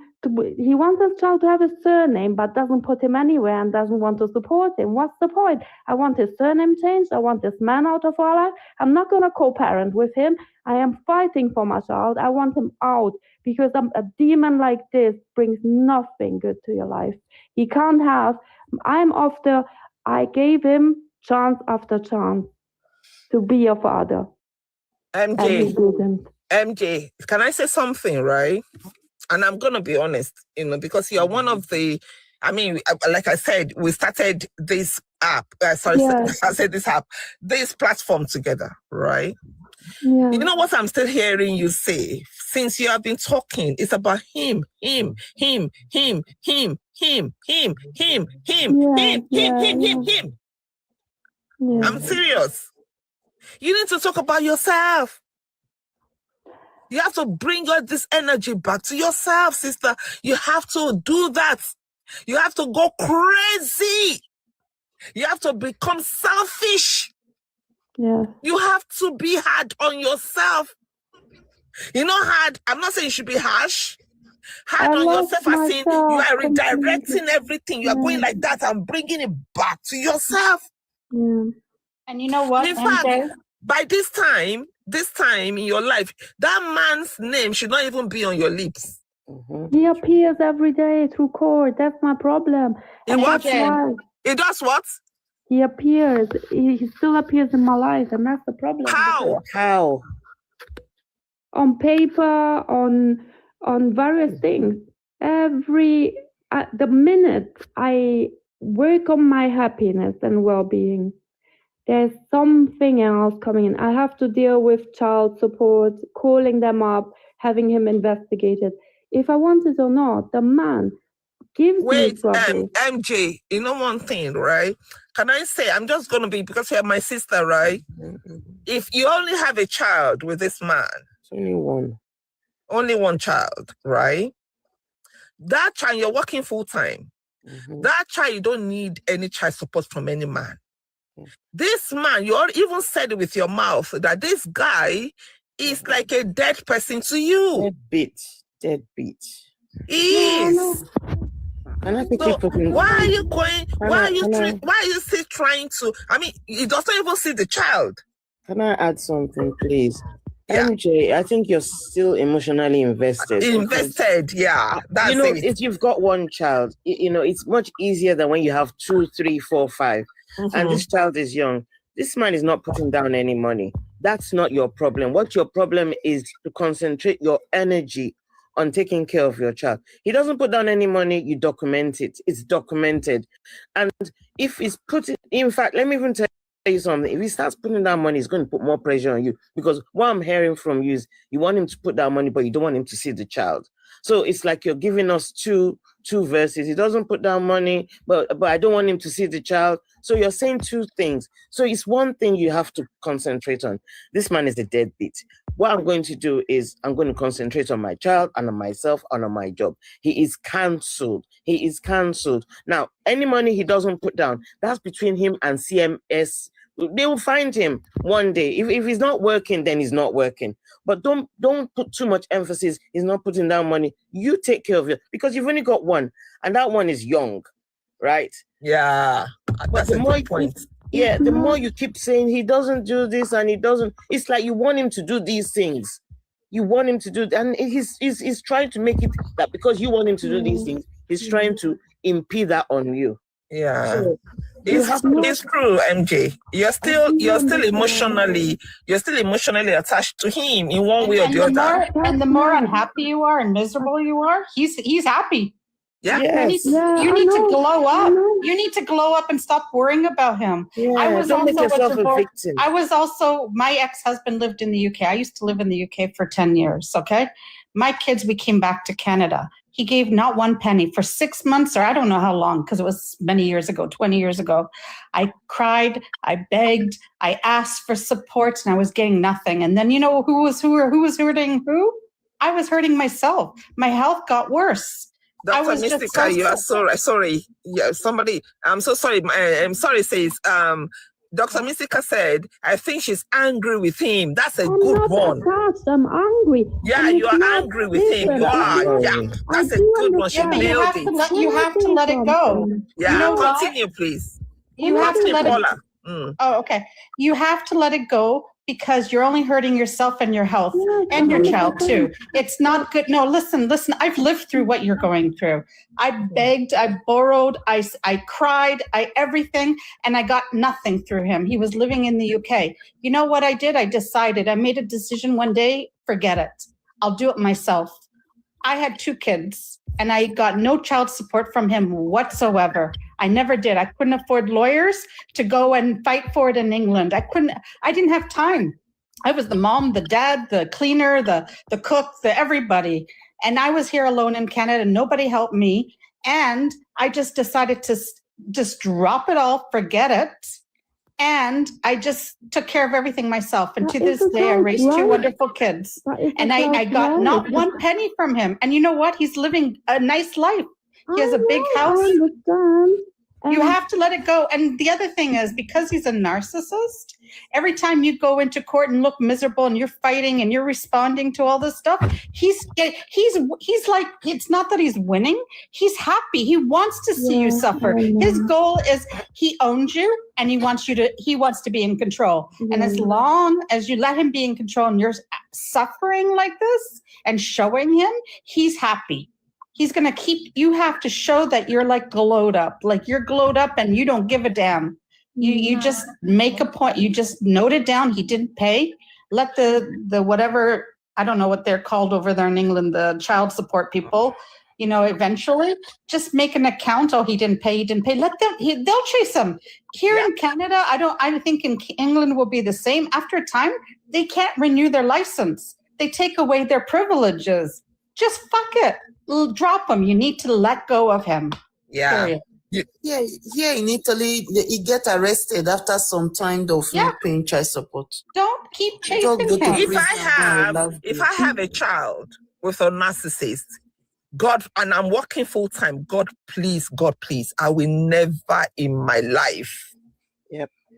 child to have his surname, but doesn't put him anywhere and doesn't want to support him. What's the point? I want his surname changed. I want this man out of our life. I'm not going to co-parent with him. I am fighting for my child. I want him out, because a demon like this brings nothing good to your life. He can't have, I gave him chance after chance to be a father. MJ, and he didn't. MJ, can I say something, right? And I'm going to be honest, you know, because you're one of the, I mean, like I said, we started this app, this platform together, right? Yeah. You know what I'm still hearing you say, since you have been talking, it's about him. I'm serious. You need to talk about yourself. You have to bring all this energy back to yourself, sister. You have to do that. You have to go crazy. You have to become selfish. Yeah. You have to be hard on yourself. You know, hard. I'm not saying you should be harsh. Hard on yourself, as in you are redirecting everything. You are going like that and bringing it back to yourself. Yeah. And you know what? In fact, by this time in your life, that man's name should not even be on your lips. He appears every day through court. That's my problem. And that's why. It does what? He appears. He still appears in my life, and that's the problem. How? On paper, on various things. The minute I work on my happiness and well-being, there's something else coming in. I have to deal with child support, calling them up, having him investigated. If I want it or not, the man gives me trouble. MJ, you know one thing, right? Can I say, I'm just going to be, because you're my sister, right? If you only have a child with this man. Only one. Only one child, right? that child, you're working full time. That child, you don't need any child support from any man. This man, you even said it with your mouth that this guy is like a dead person to you. Deadbeat. He is. Why are you going? Why are you still trying to? I mean, he doesn't even see the child. Can I add something, please? Yeah. MJ, I think you're still emotionally invested. Yeah. That's if you've got one child, it's much easier than when you have 2, 3, 4, 5. And this child is young. This man is not putting down any money. That's not your problem. What your problem is to concentrate your energy on taking care of your child. He doesn't put down any money, you document it. It's documented. And if he's in fact, let me even tell you something. If he starts putting down money, he's going to put more pressure on you, because what I'm hearing from you is you want him to put down money, but you don't want him to see the child. So it's like you're giving us two verses. He doesn't put down money, but I don't want him to see the child. So you're saying two things. So it's one thing you have to concentrate on. This man is a deadbeat. What I'm going to do is I'm going to concentrate on my child and on myself and on my job. He is cancelled. Now, any money he doesn't put down, that's between him and CMS. They will find him one day. If he's not working, then he's not working. But don't put too much emphasis. He's not putting down money. You take care of it, because you've only got one, and that one is young, right? Yeah, that's a good point. The more you keep saying he doesn't do this and he doesn't, it's like you want him to do these things. You want him to do, and he's trying to make it that because you want him to do these things, he's trying to impede that on you. Yeah. So, it's true, MJ. You're still emotionally attached to him in one way or the other. And the more unhappy you are and miserable you are, he's happy. Yeah. Yes. You need to glow up. You need to glow up and stop worrying about him. Yeah, don't make yourself a victim. My ex-husband lived in the UK. I used to live in the UK for 10 years, okay? My kids, we came back to Canada. He gave not one penny for 6 months, or I don't know how long, because it was many years ago, 20 years ago. I cried, I begged, I asked for support, and I was getting nothing. And then who was hurting who? I was hurting myself. My health got worse. Dr. Mystica, you are sorry. Yeah, somebody, I'm so sorry. I'm sorry, says, Dr. Mystica said, I think she's angry with him. That's a good one. I'm angry. Yeah, you are angry with him. You are. Yeah, that's a good one. She nailed it. You have to let it go. Yeah, continue, please. You have to let it go. Oh, okay. You have to let it go, because you're only hurting yourself and your health and your child too. It's not good. No, listen. I've lived through what you're going through. I begged, I borrowed, I cried, everything, and I got nothing through him. He was living in the UK. You know what I did? I made a decision one day, forget it. I'll do it myself. I had 2 kids and I got no child support from him whatsoever. I never did. I couldn't afford lawyers to go and fight for it in England. I didn't have time. I was the mom, the dad, the cleaner, the cook, everybody. And I was here alone in Canada. Nobody helped me. And I just decided to just drop it all, forget it. And I just took care of everything myself. And to this day, I raised 2 wonderful kids. And I got not one penny from him. And you know what? He's living a nice life. He has a big house. You have to let it go. And the other thing is, because he's a narcissist, every time you go into court and look miserable and you're fighting and you're responding to all this stuff, he's like, it's not that he's winning. He's happy. He wants to see you suffer. His goal is he owns you and he wants to be in control. And as long as you let him be in control and you're suffering like this and showing him, he's happy. He's going to you have to show that you're like glowed up, like you're glowed up and you don't give a damn. You just make a point. You just note it down. He didn't pay. Let the whatever, I don't know what they're called over there in England, the child support people, eventually just make an account. Oh, he didn't pay. Let them, they'll chase him. Here in Canada, I think in England will be the same. After a time, they can't renew their license. They take away their privileges. Just fuck it. Drop him. You need to let go of him. Yeah. Period. Yeah, here in Italy, he get arrested after some time of not paying child support. Don't keep chasing him. If I have a child with a narcissist, God, and I'm working full time. God, please, I will never in my life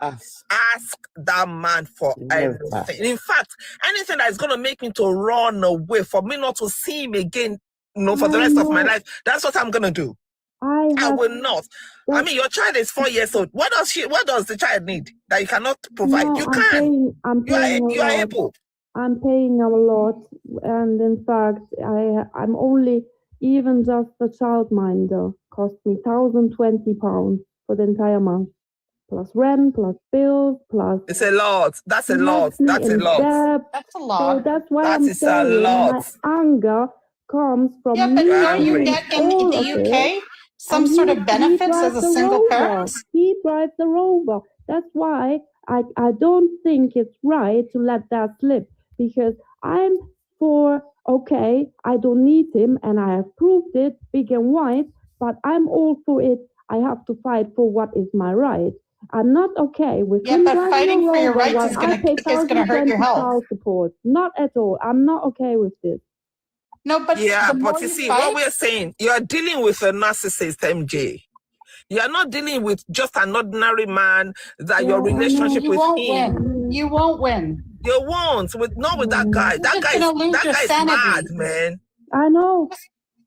ask that man for anything. In fact, anything that is going to make me to run away, for me not to see him again, for the rest of my life, that's what I'm going to do. I will not. I mean, your child is 4 years old. What does the child need that you cannot provide? No, you can. You are able. I'm paying a lot, and in fact, I'm only, even just the childminder cost me £1,020 for the entire month, plus rent, plus bills, plus. It's a lot. That's a lot. That's a lot. That's a lot. So that's why I'm saying my anger comes from but me. don't you get in the UK some sort of benefits as a single parent? He drives the Rover. That's why I don't think it's right to let that slip, because I'm for, okay, I don't need him and I have proved it big and white, but I'm all for it. I have to fight for what is my right. I'm not okay with him but fighting for your rights is going to hurt your health. Support. Not at all. I'm not okay with this. No, but but you see, what we're saying, you're dealing with a narcissist, MJ. You're not dealing with just an ordinary man that your relationship with him. You won't win. You won't. Not with that guy. That guy is mad, man. I know.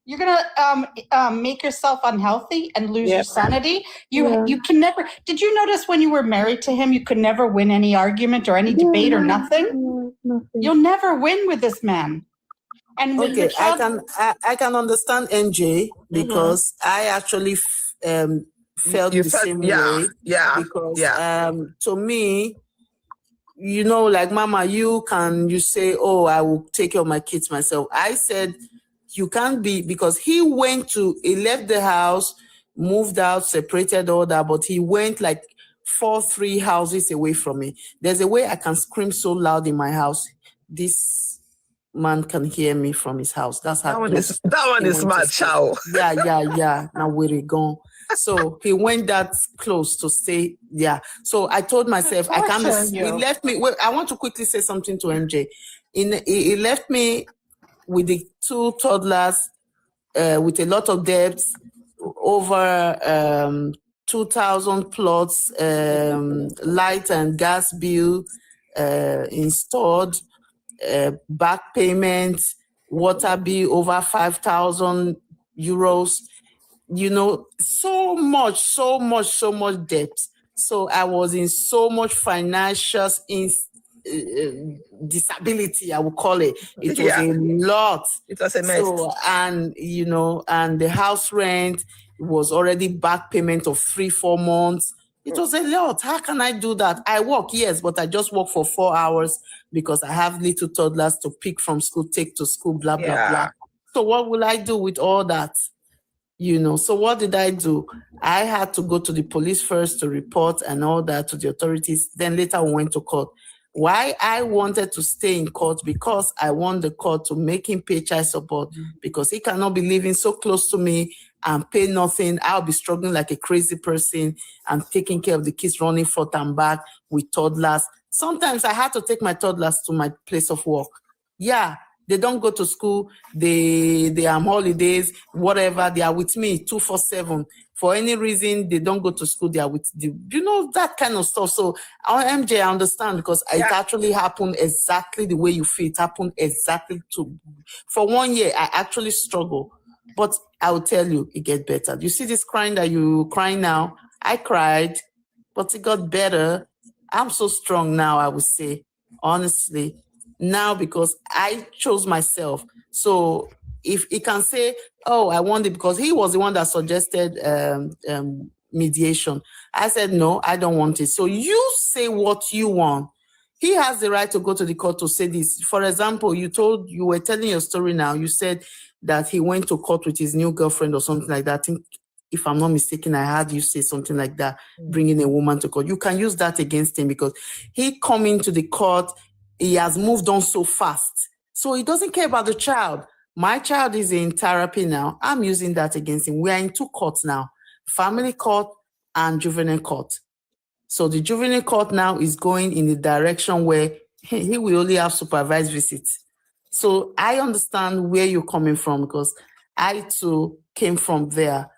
You're gonna make yourself unhealthy and lose your sanity. You can never. Did you notice when you were married to him, you could never win any argument or any debate or nothing? Nothing. You'll never win with this man. And okay, I can understand NJ, because I actually felt the same way. Yeah. Because to me, like, Mama, you say, oh, I will take care of my kids myself. I said, you can't be, because he left the house, moved out, separated, all that, but he went like 3 houses away from me. There's a way I can scream so loud in my house. This man can hear me from his house. That's how that one is mad, chow. Yeah. Now we're gone. So he went that close to stay. Yeah. So I told myself, I can't. He left me. Wait, I want to quickly say something to MJ. He left me with the 2 toddlers, with a lot of debts, over 2,000 plots, light and gas bill installed, back payments, water bill over 5,000 euros. So much debt. So I was in so much financial disability, I would call it. It was a lot. It was a mess. So, and the house rent was already back payment of 3-4 months. It was a lot. How can I do that? I work, yes, but I just work for 4 hours because I have little toddlers to pick from school, take to school, blah, blah, blah. So what will I do with all that? So what did I do? I had to go to the police first to report and all that to the authorities. Then later we went to court. Why I wanted to stay in court? Because I want the court to make him pay child support, because he cannot be living so close to me and pay nothing. I'll be struggling like a crazy person and taking care of the kids, running forth and back with toddlers. Sometimes I had to take my toddlers to my place of work. Yeah, they don't go to school. They are on holidays, whatever. They are with me 24/7. For any reason, they don't go to school. They are with that kind of stuff. So MJ, I understand, because it actually happened exactly the way you feel. It happened exactly for 1 year. I actually struggle, but I will tell you, it gets better. You see this crying that you crying now? I cried, but it got better. I'm so strong now, I would say, honestly. Now, because I chose myself. So if he can say, oh, I want it, because he was the one that suggested mediation. I said, no, I don't want it. So you say what you want. He has the right to go to the court to say this. For example, you were telling your story now. You said that he went to court with his new girlfriend or something like that. I think, if I'm not mistaken, I heard you say something like that, bringing a woman to court. You can use that against him, because he coming to the court, he has moved on so fast. So he doesn't care about the child. My child is in therapy now. I'm using that against him. We are in 2 courts now, family court and juvenile court. So the juvenile court now is going in the direction where he will only have supervised visits. So I understand where you're coming from, because I too came from there,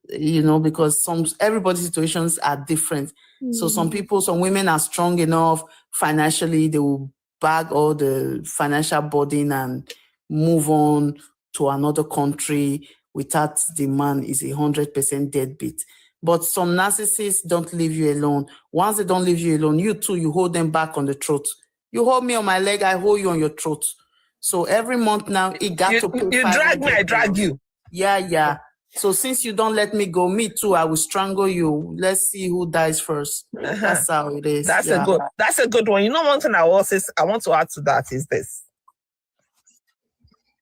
you know, because everybody's situations are different. So some women are strong enough financially, they will bag all the financial burden and move on to another country without the man is 100% deadbeat. But some narcissists don't leave you alone. Once they don't leave you alone, you too, you hold them back on the throat. You hold me on my leg, I hold you on your throat. So every month now, it got to pay. You drag me, I drag you. Yeah. So since you don't let me go, me too, I will strangle you. Let's see who dies first. That's how it is. That's a good one. You know, one thing I want to add to that is this.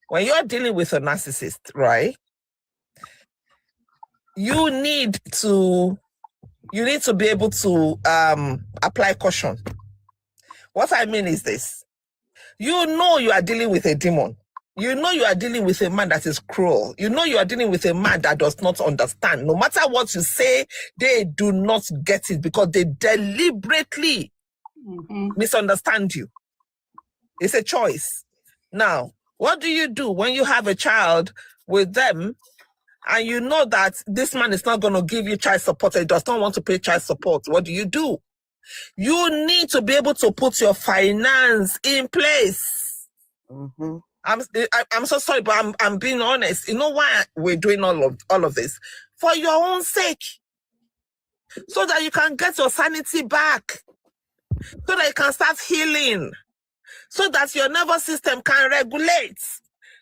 When you're dealing with a narcissist, right? You need to be able to apply caution. What I mean is this. You know you are dealing with a demon. You know you are dealing with a man that is cruel. You know you are dealing with a man that does not understand. No matter what you say, they do not get it because they deliberately misunderstand you. It's a choice. Now, what do you do when you have a child with them and you know that this man is not going to give you child support, he does not want to pay child support? What do? You need to be able to put your finance in place. I'm so sorry, but I'm being honest. You know why we're doing all of this? For your own sake. So that you can get your sanity back. So that you can start healing. So that your nervous system can regulate.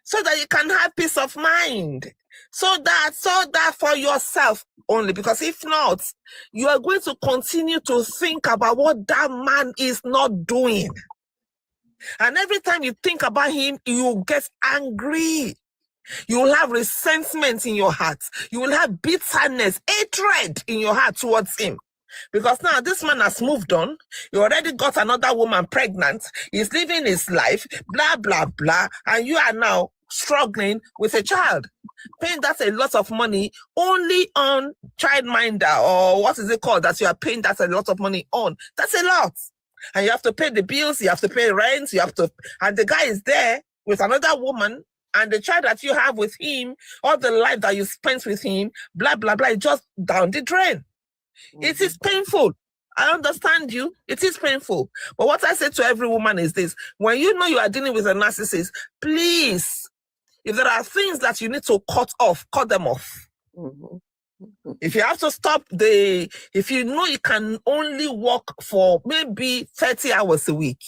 So that you can have peace of mind. So that for yourself only. Because if not, you are going to continue to think about what that man is not doing. And every time you think about him, you get angry. You will have resentment in your heart. You will have bitterness, hatred in your heart towards him. Because now this man has moved on. You already got another woman pregnant. He's living his life, blah, blah, blah. And you are now struggling with a child. Paying that a lot of money only on childminder, or what is it called that you are paying that a lot of money on. That's a lot. And you have to pay the bills, you have to pay rent, and the guy is there with another woman, and the child that you have with him, all the life that you spent with him, blah, blah, blah, is just down the drain. It is painful. I understand you. It is painful. But what I say to every woman is this. When you know you are dealing with a narcissist, please, if there are things that you need to cut them off. If you have to stop if you know you can only work for maybe 30 hours a week,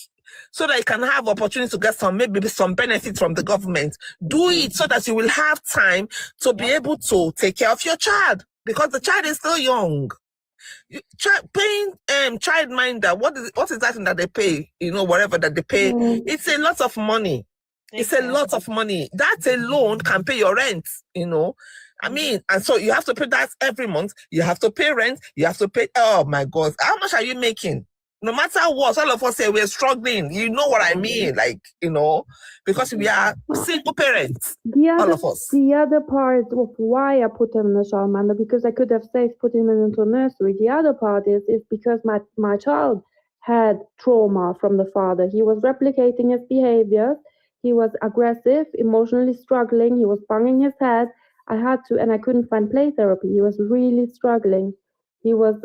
so that you can have opportunity to get maybe some benefit from the government, do it so that you will have time to be able to take care of your child, because the child is still young. Paying childminder, what is that thing that they pay? You know, whatever that they pay, it's a lot of money. It's a lot of money. That alone can pay your rent, you know. I mean, and so you have to pay that every month. You have to pay rent. You have to pay, oh my God, how much are you making? No matter what, all of us say we're struggling. You know what I mean? Like, you know, because we are single parents, all of us. The other part of why I put him in a childminder, because I could have said put him into a nursery. The other part is because my child had trauma from the father. He was replicating his behaviors. He was aggressive, emotionally struggling. He was banging his head. I couldn't find play therapy. He was really struggling. He was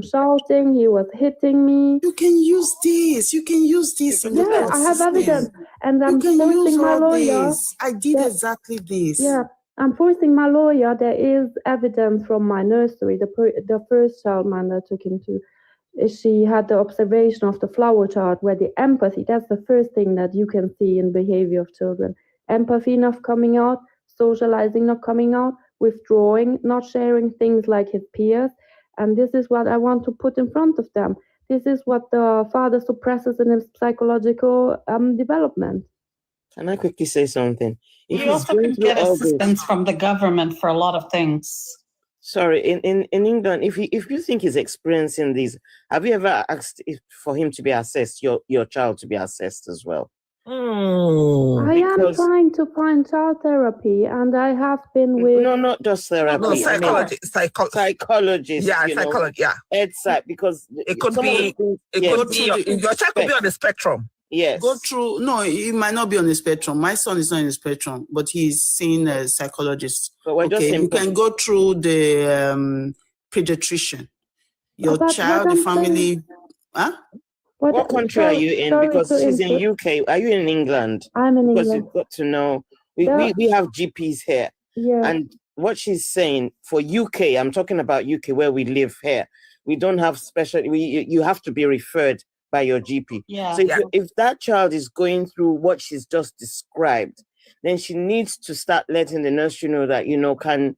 shouting. He was hitting me. You can use this. Yeah, I have evidence, and I'm forcing my lawyer. I did exactly this. Yeah, I'm forcing my lawyer. There is evidence from my nursery. The first childminder I took him to. She had the observation of the flower chart where the empathy. That's the first thing that you can see in behavior of children. Empathy not coming out. Socializing not coming out, withdrawing, not sharing things like his peers. And this is what I want to put in front of them. This is what the father suppresses in his psychological development. Can I quickly say something? You also could get assistance from the government for a lot of things. Sorry, in England, if you think he's experiencing these, have you ever asked for him to be assessed, your child to be assessed as well? I am trying to find child therapy, and I have been with... No, not just therapy. No, psychologist. Yeah, psychologist, yeah. EdSite, because it could be, your child could be on the spectrum. Yes. Go through. No, he might not be on the spectrum. My son is not in the spectrum, but he's seeing a psychologist. But we're just you can go through the pediatrician. Your child, the family. Huh? What country are you in? Because she's in UK. Are you in England? I'm in England. Because you've got to know. We have GPs here. Yeah. And what she's saying for UK, I'm talking about UK where we live here. We don't have special. You have to be referred by your GP. Yeah. So if that child is going through what she's just described, then she needs to start letting the nursery know that, can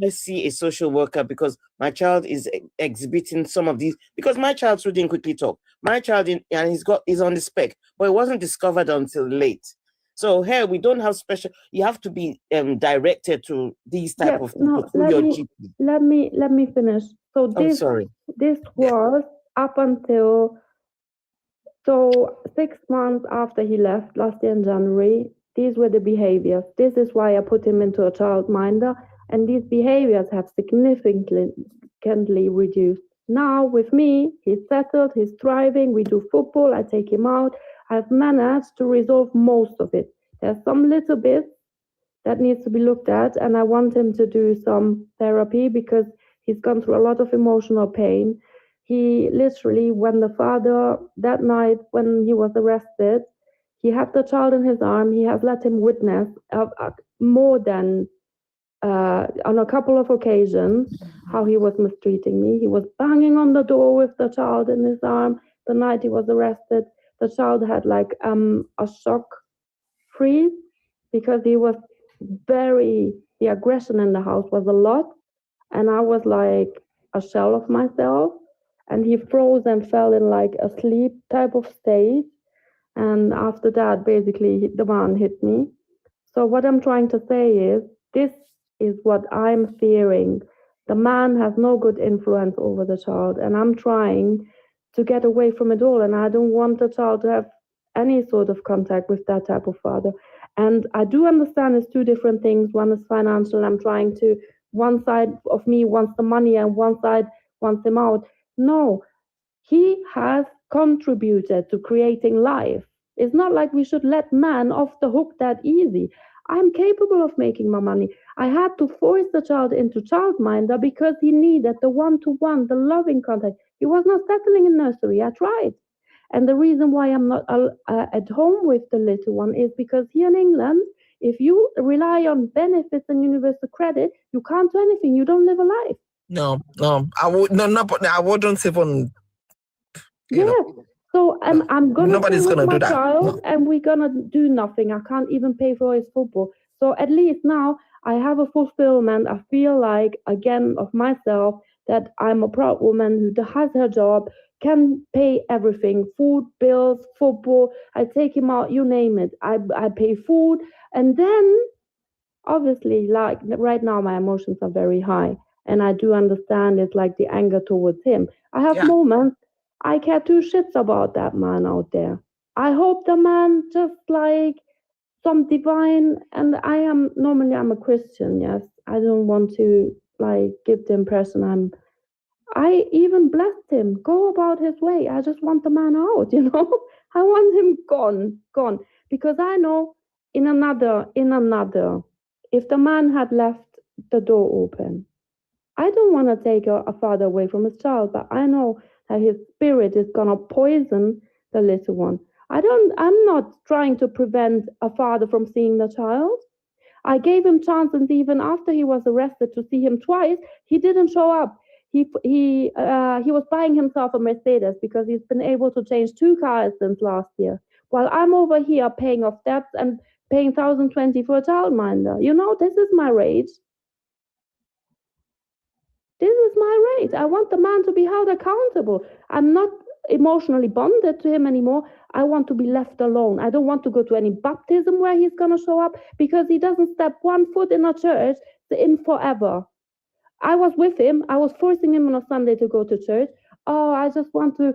I see a social worker because my child is exhibiting some of these, because my child didn't quickly talk. My child is on the spec, but it wasn't discovered until late. So here we don't have special. You have to be directed to these type of people through your GP. Let me finish. So this was up until 6 months after he left last year in January. These were the behaviors. This is why I put him into a childminder, and these behaviors have significantly reduced. Now with me, he's settled, he's thriving. We do football. I take him out. I've managed to resolve most of it. There's some little bits that needs to be looked at, and I want him to do some therapy because he's gone through a lot of emotional pain. He literally, when the father, that night when he was arrested, he had the child in his arm. He has let him witness more than on a couple of occasions how he was mistreating me. He was banging on the door with the child in his arm. The night he was arrested, the child had like a shock freeze because the aggression in the house was a lot, and I was like a shell of myself, and he froze and fell in like a sleep type of state. And after that, basically, the man hit me. So what I'm trying to say is, this is what I'm fearing. The man has no good influence over the child, and I'm trying to get away from it all. And I don't want the child to have any sort of contact with that type of father. And I do understand it's two different things. One is financial. I'm trying to, one side of me wants the money and one side wants him out. No, he has contributed to creating life. It's not like we should let man off the hook that easy. I'm capable of making my money. I had to force the child into childminder because he needed the one-to-one, the loving contact. He was not settling in nursery. I tried. And the reason why I'm not at home with the little one is because here in England, if you rely on benefits and universal credit, you can't do anything. You don't live a life. No, but I wouldn't even. So I'm gonna nobody's gonna do that. Child, and we're gonna do nothing. I can't even pay for his football. So at least now I have a fulfillment. I feel like again of myself that I'm a proud woman who has her job, can pay everything, food, bills, football. I take him out, you name it. I pay food, and then obviously, like right now, my emotions are very high, and I do understand it's like the anger towards him. I have moments. I care two shits about that man out there. I hope the man just like some divine, and I'm a Christian, yes. I don't want to like give the impression I even blessed him. Go about his way. I just want the man out, I want him gone. Because I know in another, if the man had left the door open, I don't want to take a father away from his child, but I know that his spirit is gonna poison the little one. I'm not trying to prevent a father from seeing the child. I gave him chances even after he was arrested to see him twice. He didn't show up. He was buying himself a Mercedes because he's been able to change 2 cars since last year. While I'm over here paying off debts and paying $1,020 for a childminder. This is my rage. This is my rate. I want the man to be held accountable. I'm not emotionally bonded to him anymore. I want to be left alone. I don't want to go to any baptism where he's going to show up because he doesn't step one foot in a church in forever. I was with him. I was forcing him on a Sunday to go to church. Oh, I just want to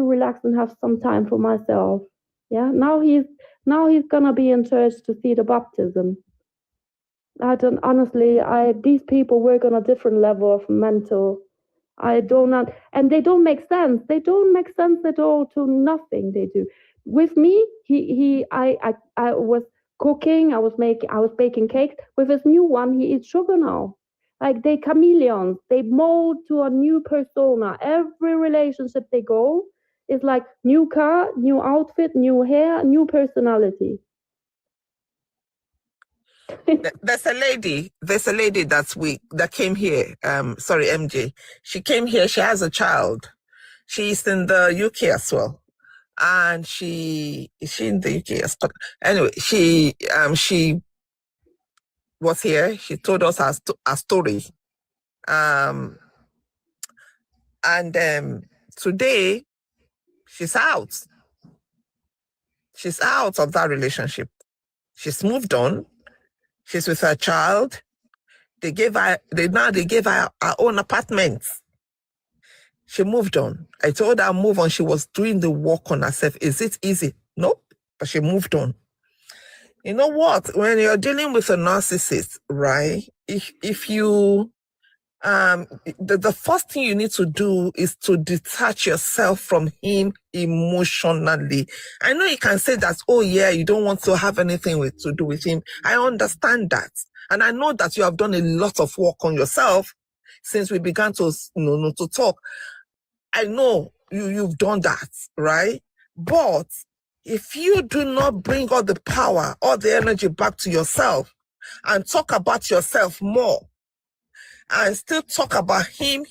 relax and have some time for myself. Yeah. Now he's going to be in church to see the baptism. These people work on a different level of mental I don't know, and they don't make sense. They don't make sense at all to nothing they do. With me, I was cooking, I was baking cakes. With his new one, he eats sugar now. Like they chameleons, they mold to a new persona. Every relationship they go is like new car, new outfit, new hair, new personality. There's a lady that came here. Sorry, MJ. She came here. She has a child. She's in the UK as well. And is she in the UK as well? Anyway, she was here. She told us her story. Today she's out. She's out of that relationship. She's moved on. She's with her child. They gave her her own apartment. She moved on. I told her move on. She was doing the work on herself. Is it easy? Nope. But she moved on. You know what? When you're dealing with a narcissist, right? If you the first thing you need to do is to detach yourself from him emotionally. I know you can say that, oh yeah, you don't want to have anything to do with him. I understand that. And I know that you have done a lot of work on yourself since we began to talk. I know you've done that, right? But if you do not bring all the power, all the energy back to yourself and talk about yourself more, and still talk about him,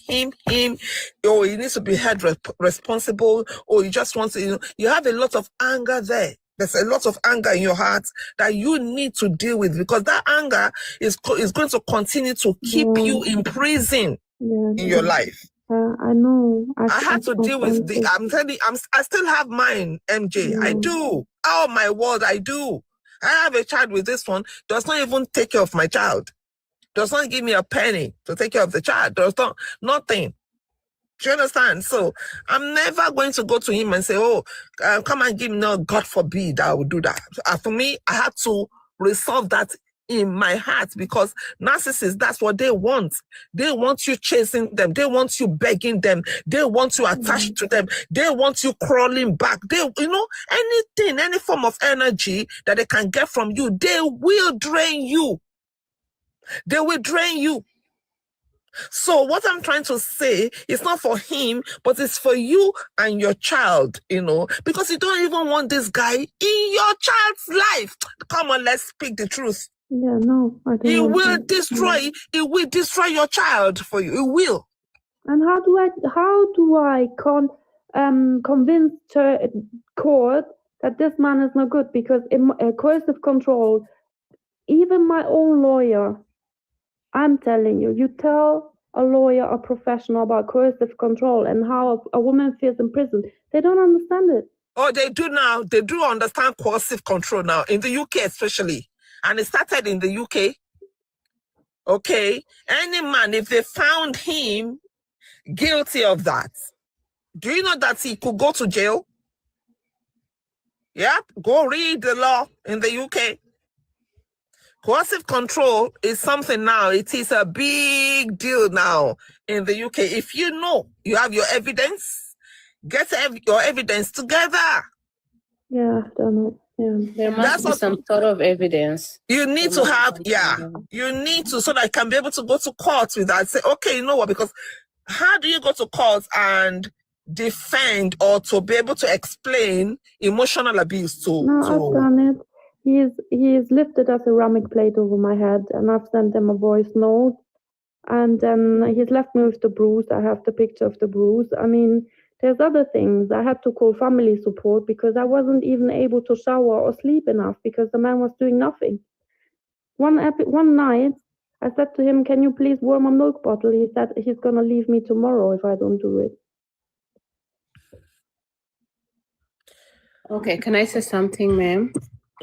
or he needs to be held responsible, or you just want to, you have a lot of anger there. There's a lot of anger in your heart that you need to deal with, because that anger is going to continue to keep you in prison in your life. I know. I had to deal with I'm telling you, I still have mine, MJ. I do. Oh my word, I do. I have a child with this one, does not even take care of my child. Does not give me a penny to take care of the child. Does not, nothing. Do you understand? So I'm never going to go to him and say, oh, come and give me, no, God forbid I would do that. For me, I had to resolve that in my heart, because narcissists, that's what they want. They want you chasing them. They want you begging them. They want you attached to them. They want you crawling back. They, anything, any form of energy that they can get from you, they will drain you. They will drain you. So what I'm trying to say is not for him, but it's for you and your child, because you don't even want this guy in your child's life. Come on, let's speak the truth. Yeah, no, I don't. He will destroy your child for you. It will. And how do I convince court that this man is not good? Because coercive control, even my own lawyer, I'm telling you, you tell a lawyer, a professional about coercive control and how a woman feels in prison, they don't understand it. Oh, they do now. They do understand coercive control now, in the UK especially. And it started in the UK. Okay? Any man, if they found him guilty of that, do you know that he could go to jail? Yeah? Go read the law in the UK. Coercive control is something now. It is a big deal now in the UK. If you know you have your evidence, get your evidence together. Yeah, I've done it. Yeah. There must be some sort of evidence. You need to have, you need to, so that I can be able to go to court with that. Say, okay, you know what? Because how do you go to court and defend or to be able to explain emotional abuse to? No, I've done it. He's lifted a ceramic plate over my head, and I've sent him a voice note, and he's left me with the bruise. I have the picture of the bruise. I mean, there's other things. I had to call family support because I wasn't even able to shower or sleep enough because the man was doing nothing. One night, I said to him, "Can you please warm a milk bottle?" He said he's gonna leave me tomorrow if I don't do it. Okay, can I say something, ma'am?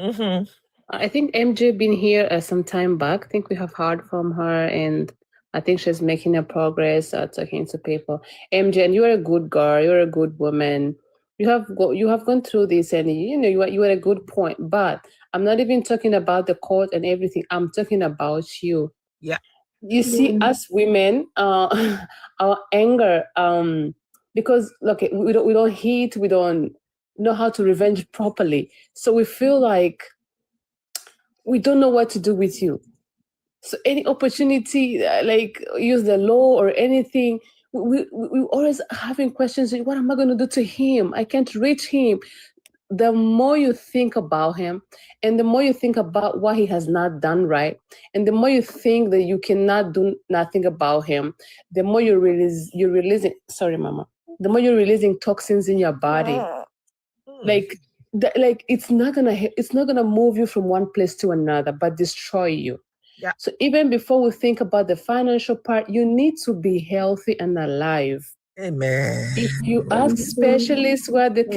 Mm-hmm. I think MJ been here some time back. I think we have heard from her, and I think she's making a progress talking to people. MJ, and you're a good girl. You're a good woman. You have gone through this, and you are a good point. But I'm not even talking about the court and everything. I'm talking about you. Yeah. You see, us women, our anger, because look, we don't hate, we don't know how to revenge properly. So we feel like we don't know what to do with you. So any opportunity, like use the law or anything, we always having questions. What am I going to do to him? I can't reach him. The more you think about him, and the more you think about what he has not done right, and the more you think that you cannot do nothing about him, the more you're releasing. Sorry, Mama. The more you're releasing toxins in your body. Like it's not gonna move you from one place to another, but destroy you. Yeah. So even before we think about the financial part, you need to be healthy and alive. Amen. If you ask specialists where this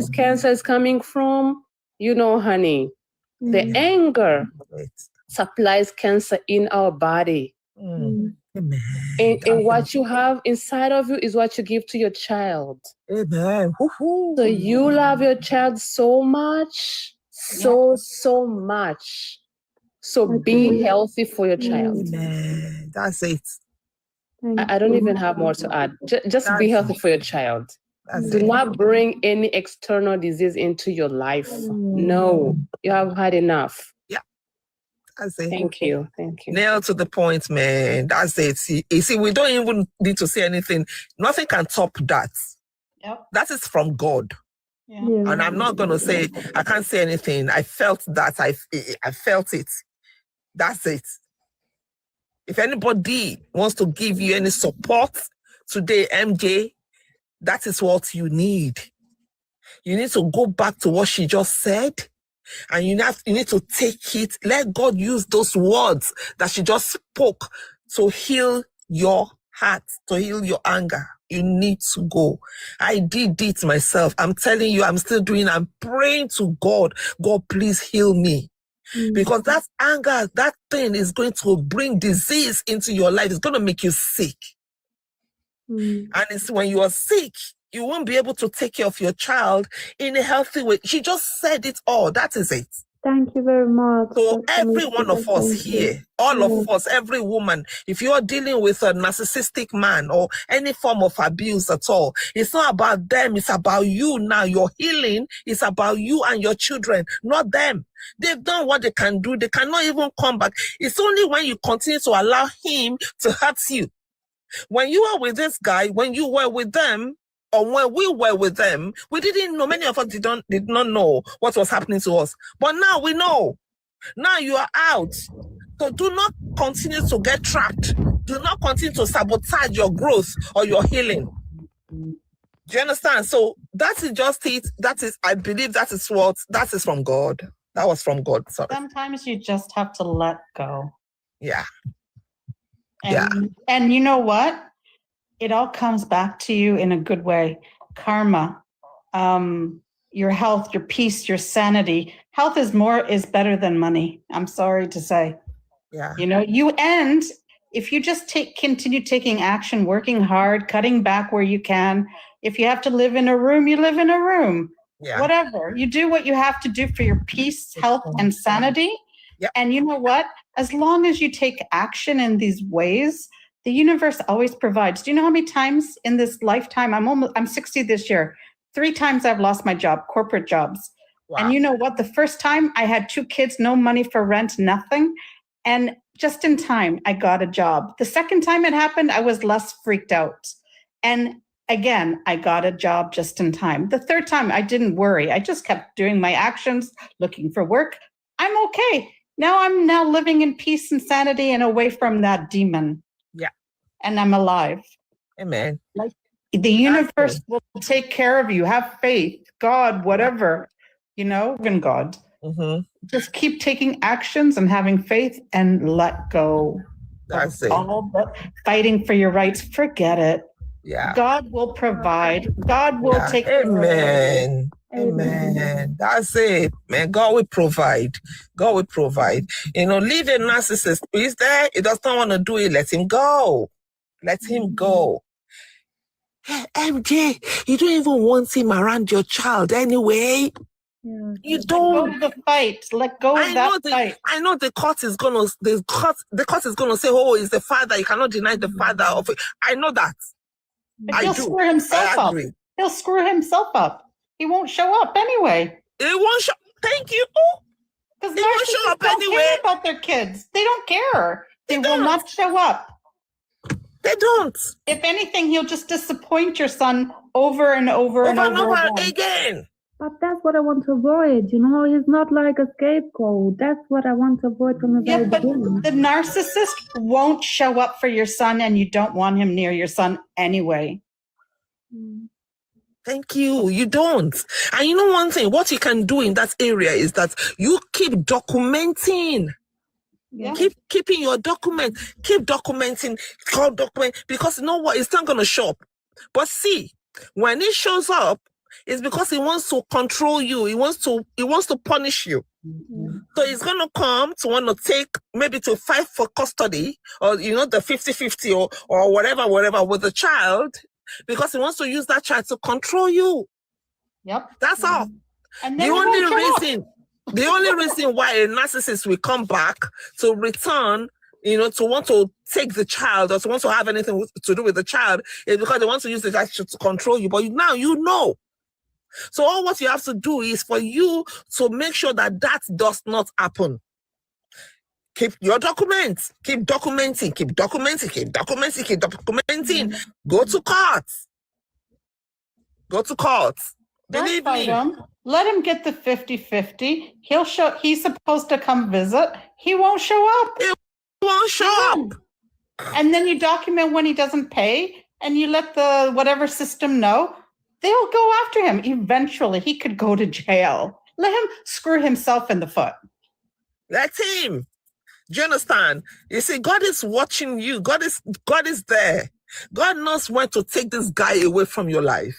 cancer is coming from, honey, the anger supplies cancer in our body. Amen. And what you have inside of you is what you give to your child. Amen. So you love your child so much, so much. So be healthy for your child. Amen. That's it. I don't even have more to add. Just be healthy for your child. Do not bring any external disease into your life. No, you have had enough. Yeah. That's it. Thank you. Nail to the point, man. That's it. You see, we don't even need to say anything. Nothing can top that. Yep. That is from God. Yeah. And I'm not going to say, I can't say anything. I felt that. I felt it. That's it. If anybody wants to give you any support today, MJ, that is what you need. You need to go back to what she just said, and you need to take it. Let God use those words that she just spoke to heal your heart, to heal your anger. You need to go. I did it myself. I'm telling you, I'm still doing. I'm praying to God. God, please heal me. Because that anger, that thing is going to bring disease into your life. It's going to make you sick. And it's when you are sick, you won't be able to take care of your child in a healthy way. She just said it all. That is it. Thank you very much. So every one of us here, all of us, every woman, if you're dealing with a narcissistic man or any form of abuse at all, it's not about them. It's about you now. Your healing is about you and your children, not them. They've done what they can do. They cannot even come back. It's only when you continue to allow him to hurt you. When you are with this guy, when you were with them, or when we were with them, we didn't know. Many of us did not know what was happening to us. But now we know. Now you are out. So do not continue to get trapped. Do not continue to sabotage your growth or your healing. Do you understand? So that is just it. I believe that is from God. That was from God. Sorry. Sometimes you just have to let go. Yeah. And you know what? It all comes back to you in a good way. Karma, your health, your peace, your sanity. Health is better than money. I'm sorry to say. Yeah. If you just continue taking action, working hard, cutting back where you can. If you have to live in a room, you live in a room. Yeah. Whatever. You do what you have to do for your peace, health, and sanity. Yep. And you know what? As long as you take action in these ways, the universe always provides. Do you know how many times in this lifetime, I'm 60 this year, 3 times I've lost my job, corporate jobs. Wow. And you know what? The first time I had 2 kids, no money for rent, nothing. And just in time, I got a job. The second time it happened, I was less freaked out. And again, I got a job just in time. The third time, I didn't worry. I just kept doing my actions, looking for work. I'm okay. I'm living in peace and sanity and away from that demon. Yeah. And I'm alive. Amen. Like the universe will take care of you. Have faith, God, whatever, even God. Mm-hmm. Just keep taking actions and having faith and let go. That's it. All the fighting for your rights. Forget it. Yeah. God will provide. God will take care of you. Amen. That's it, man. God will provide. God will provide. Leave a narcissist. He's there. He does not want to do it. Let him go. Let him go. Hey, MJ, you don't even want him around your child anyway. You don't. Let go of the fight. Let go of that fight. I know the court is gonna say, "Oh, it's the father. You cannot deny the father of it." I know that. But he'll screw himself up. He'll screw himself up. He won't show up anyway. He won't show. Thank you. Because narcissists don't care about their kids. They don't care. They will not show up. They don't. If anything, he'll just disappoint your son over and over again. But that's what I want to avoid. You know, he's not like a scapegoat. That's what I want to avoid from the very beginning. The narcissist won't show up for your son, and you don't want him near your son anyway. Thank you. You don't. And you know one thing, what you can do in that area is that you keep documenting. Yeah. Keeping your document. Keep documenting. Because you know what? It's not going to show up. But see, when it shows up, it's because he wants to control you. He wants to punish you. Mm-hmm. So he's going to come to want to take, maybe to fight for custody, or, you know, the 50-50 or whatever with the child, because he wants to use that child to control you. Yep. That's all. And the only reason why a narcissist will come back to return, you know, to want to take the child or to want to have anything to do with the child is because they want to use the child to control you. But now you know. So all what you have to do is for you to make sure that does not happen. Keep your documents. Keep documenting. Keep documenting. Keep documenting. Keep documenting. Mm-hmm. Go to court. Go to court. Believe me. Let him get the 50-50. He's supposed to come visit. He won't show up. He won't show up. And then you document when he doesn't pay, and you let the whatever system know. They'll go after him. Eventually, he could go to jail. Let him screw himself in the foot. Let him. Do you understand? You see, God is watching you. God is there. God knows when to take this guy away from your life.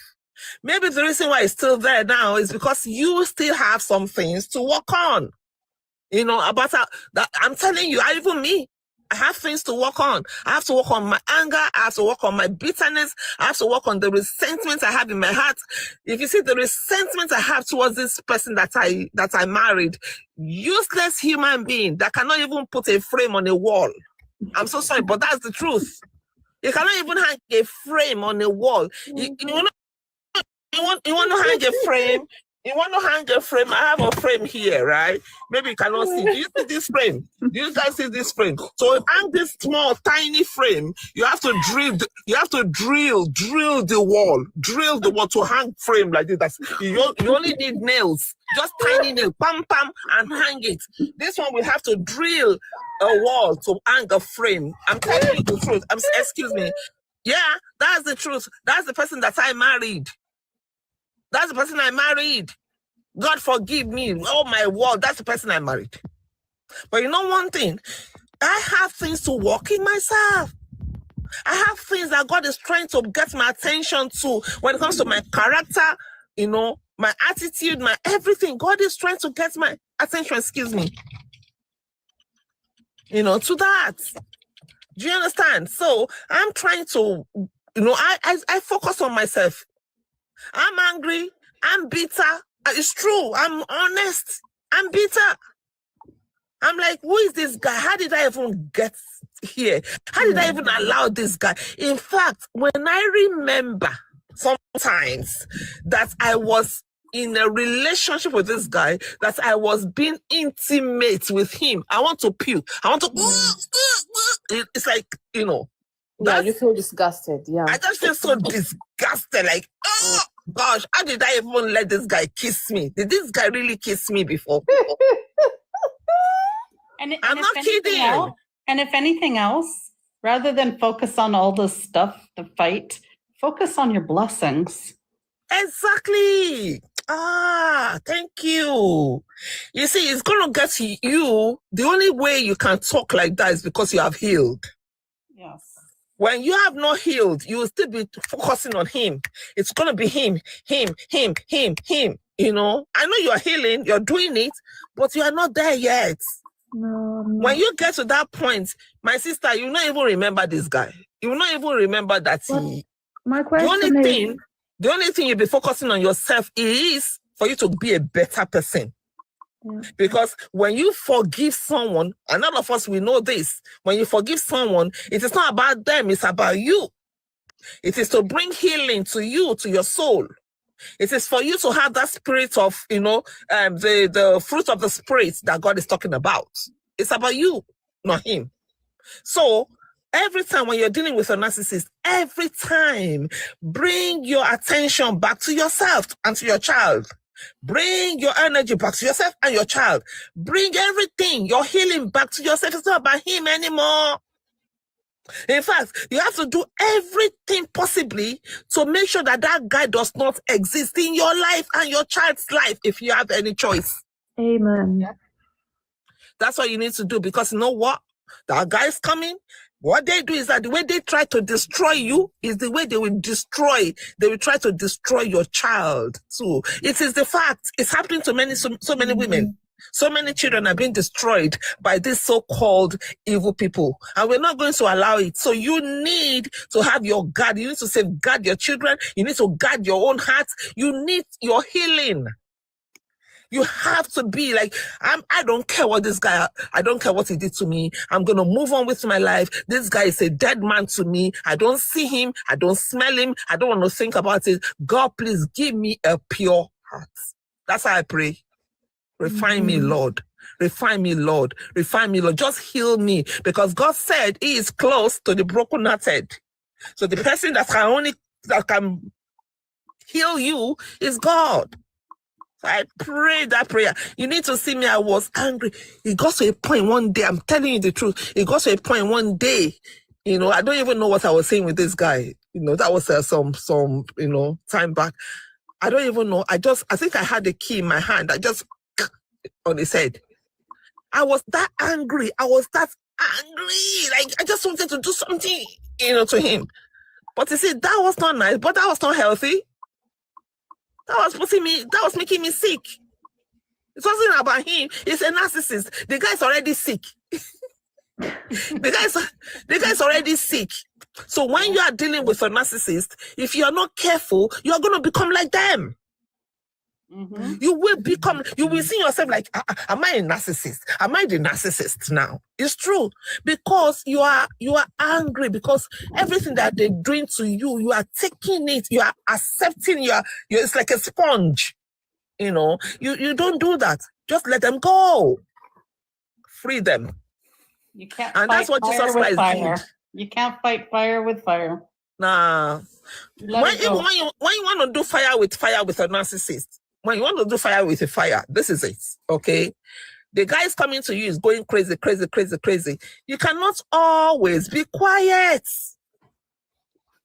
Maybe the reason why he's still there now is because you still have some things to work on. You know, about that. I'm telling you, even me, I have things to work on. I have to work on my anger. I have to work on my bitterness. I have to work on the resentment I have in my heart. If you see the resentment I have towards this person that I married, useless human being that cannot even put a frame on a wall. I'm so sorry, but that's the truth. You cannot even hang a frame on a wall. You want to hang a frame? You want to hang a frame? I have a frame here, right? Maybe you cannot see. Do you see this frame? Do you guys see this frame? So hang this small, tiny frame. You have to drill the wall to hang frame like this. You only need nails, just tiny nails, pam, and hang it. This one will have to drill a wall to hang a frame. I'm telling you the truth. Excuse me. Yeah, that's the truth. That's the person that I married. That's the person I married. God forgive me. Oh my word, that's the person I married. But you know one thing? I have things to work in myself. I have things that God is trying to get my attention to when it comes to my character, you know, my attitude, my everything. God is trying to get my attention, excuse me, you know, to that. Do you understand? So I'm trying to, you know, I focus on myself. I'm angry. I'm bitter. It's true. I'm honest. I'm bitter. I'm like, who is this guy? How did I even get here? How did I even allow this guy? In fact, when I remember sometimes that I was in a relationship with this guy, that I was being intimate with him, I want to puke. I want to... It's like, you know. Yeah, you feel disgusted. Yeah. I just feel so disgusted. Like, oh gosh, how did I even let this guy kiss me? Did this guy really kiss me before? I'm not kidding. And if anything else, rather than focus on all this stuff, the fight, focus on your blessings. Exactly. Thank you. You see, it's going to get to you. The only way you can talk like that is because you have healed. Yes. When you have not healed, you will still be focusing on him. It's going to be him. You know, I know you're healing, you're doing it, but you are not there yet. No. When you get to that point, my sister, you will not even remember this guy. You will not even remember that my question the only thing you'll be focusing on yourself is for you to be a better person. Yeah. Because when you forgive someone, and all of us, we know this, when you forgive someone, it is not about them, it's about you. It is to bring healing to you, to your soul. It is for you to have that spirit of, the fruit of the spirit that God is talking about. It's about you, not him. So every time when you're dealing with a narcissist, every time, bring your attention back to yourself and to your child. Bring your energy back to yourself and your child. Bring everything, your healing back to yourself. It's not about him anymore. In fact, you have to do everything possibly to make sure that that guy does not exist in your life and your child's life if you have any choice. Amen. That's what you need to do, because you know what? That guy is coming. What they do is that the way they try to destroy you is the way they will try to destroy your child too. It is the fact. It's happening to so many women. So many children are being destroyed by these so-called evil people. And we're not going to allow it. So you need to have your guard. You need to safeguard your children. You need to guard your own heart. You need your healing. You have to be like, I don't care what this guy, I don't care what he did to me. I'm going to move on with my life. This guy is a dead man to me. I don't see him. I don't smell him. I don't want to think about it. God, please give me a pure heart. That's how I pray. Refine me, Lord. Refine me, Lord. Refine me, Lord. Just heal me. Because God said he is close to the brokenhearted. So the person that can heal you is God. So I prayed that prayer. You need to see me. I was angry. It got to a point one day. I'm telling you the truth. It got to a point one day. I don't even know what I was saying with this guy. That was some time back. I don't even know. I think I had the key in my hand. I just on his head. I was that angry. Like, I just wanted to do something, to him. But you see, that was not nice, but that was not healthy. That was making me sick. It wasn't about him. He's a narcissist. The guy's already sick. the guy's already sick. So when you are dealing with a narcissist, if you are not careful, you are going to become like them. Mm-hmm. You will see yourself like, am I a narcissist? Am I the narcissist now? It's true, because you are angry, because everything that they're doing to you, you are taking it, you are accepting, it's like a sponge. You don't do that. Just let them go. Free them. You can't. And that's what Jesus Christ did. You can't fight fire with fire. Nah. When you want to do fire with a narcissist, when you want to do fire with a fire, this is it, okay? The guy is coming to you, is going crazy. You cannot always be quiet.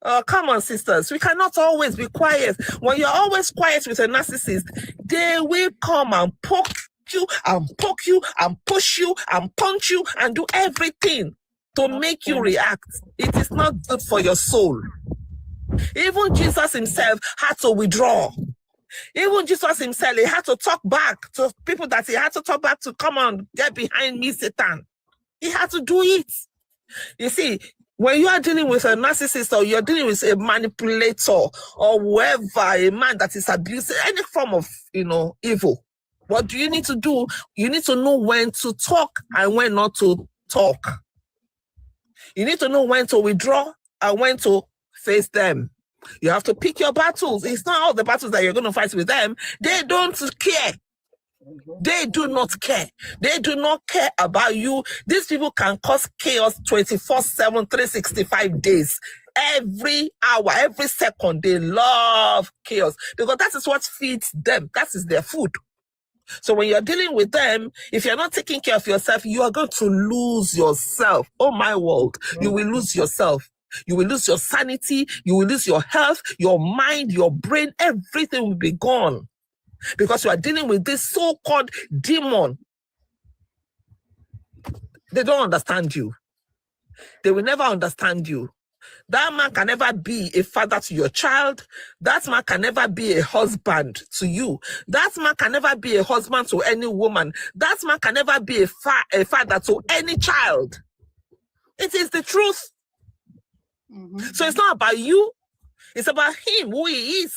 Oh, come on, sisters. We cannot always be quiet. When you're always quiet with a narcissist, they will come and poke you and push you and punch you and do everything to make you react. It is not good for your soul. Even Jesus himself had to withdraw. Even Jesus himself, he had to talk back to people that he had to talk back to. Come on, get behind me, Satan. He had to do it. You see, when you are dealing with a narcissist, or you're dealing with a manipulator, or whoever, a man that is abusing any form of, evil, what do you need to do? You need to know when to talk and when not to talk. You need to know when to withdraw and when to face them. You have to pick your battles. It's not all the battles that you're going to fight with them. They don't care. They do not care. They do not care about you. These people can cause chaos 24/7, 365 days. Every hour, every second, they love chaos, because that is what feeds them. That is their food. So when you're dealing with them, if you're not taking care of yourself, you are going to lose yourself. Oh my world, you will lose yourself. You will lose your sanity, you will lose your health, your mind, your brain, everything will be gone. Because you are dealing with this so-called demon. They don't understand you. They will never understand you. That man can never be a father to your child. That man can never be a husband to you. That man can never be a husband to any woman. That man can never be a father to any child. It is the truth. Mm-hmm. So it's not about you. It's about him, who he is.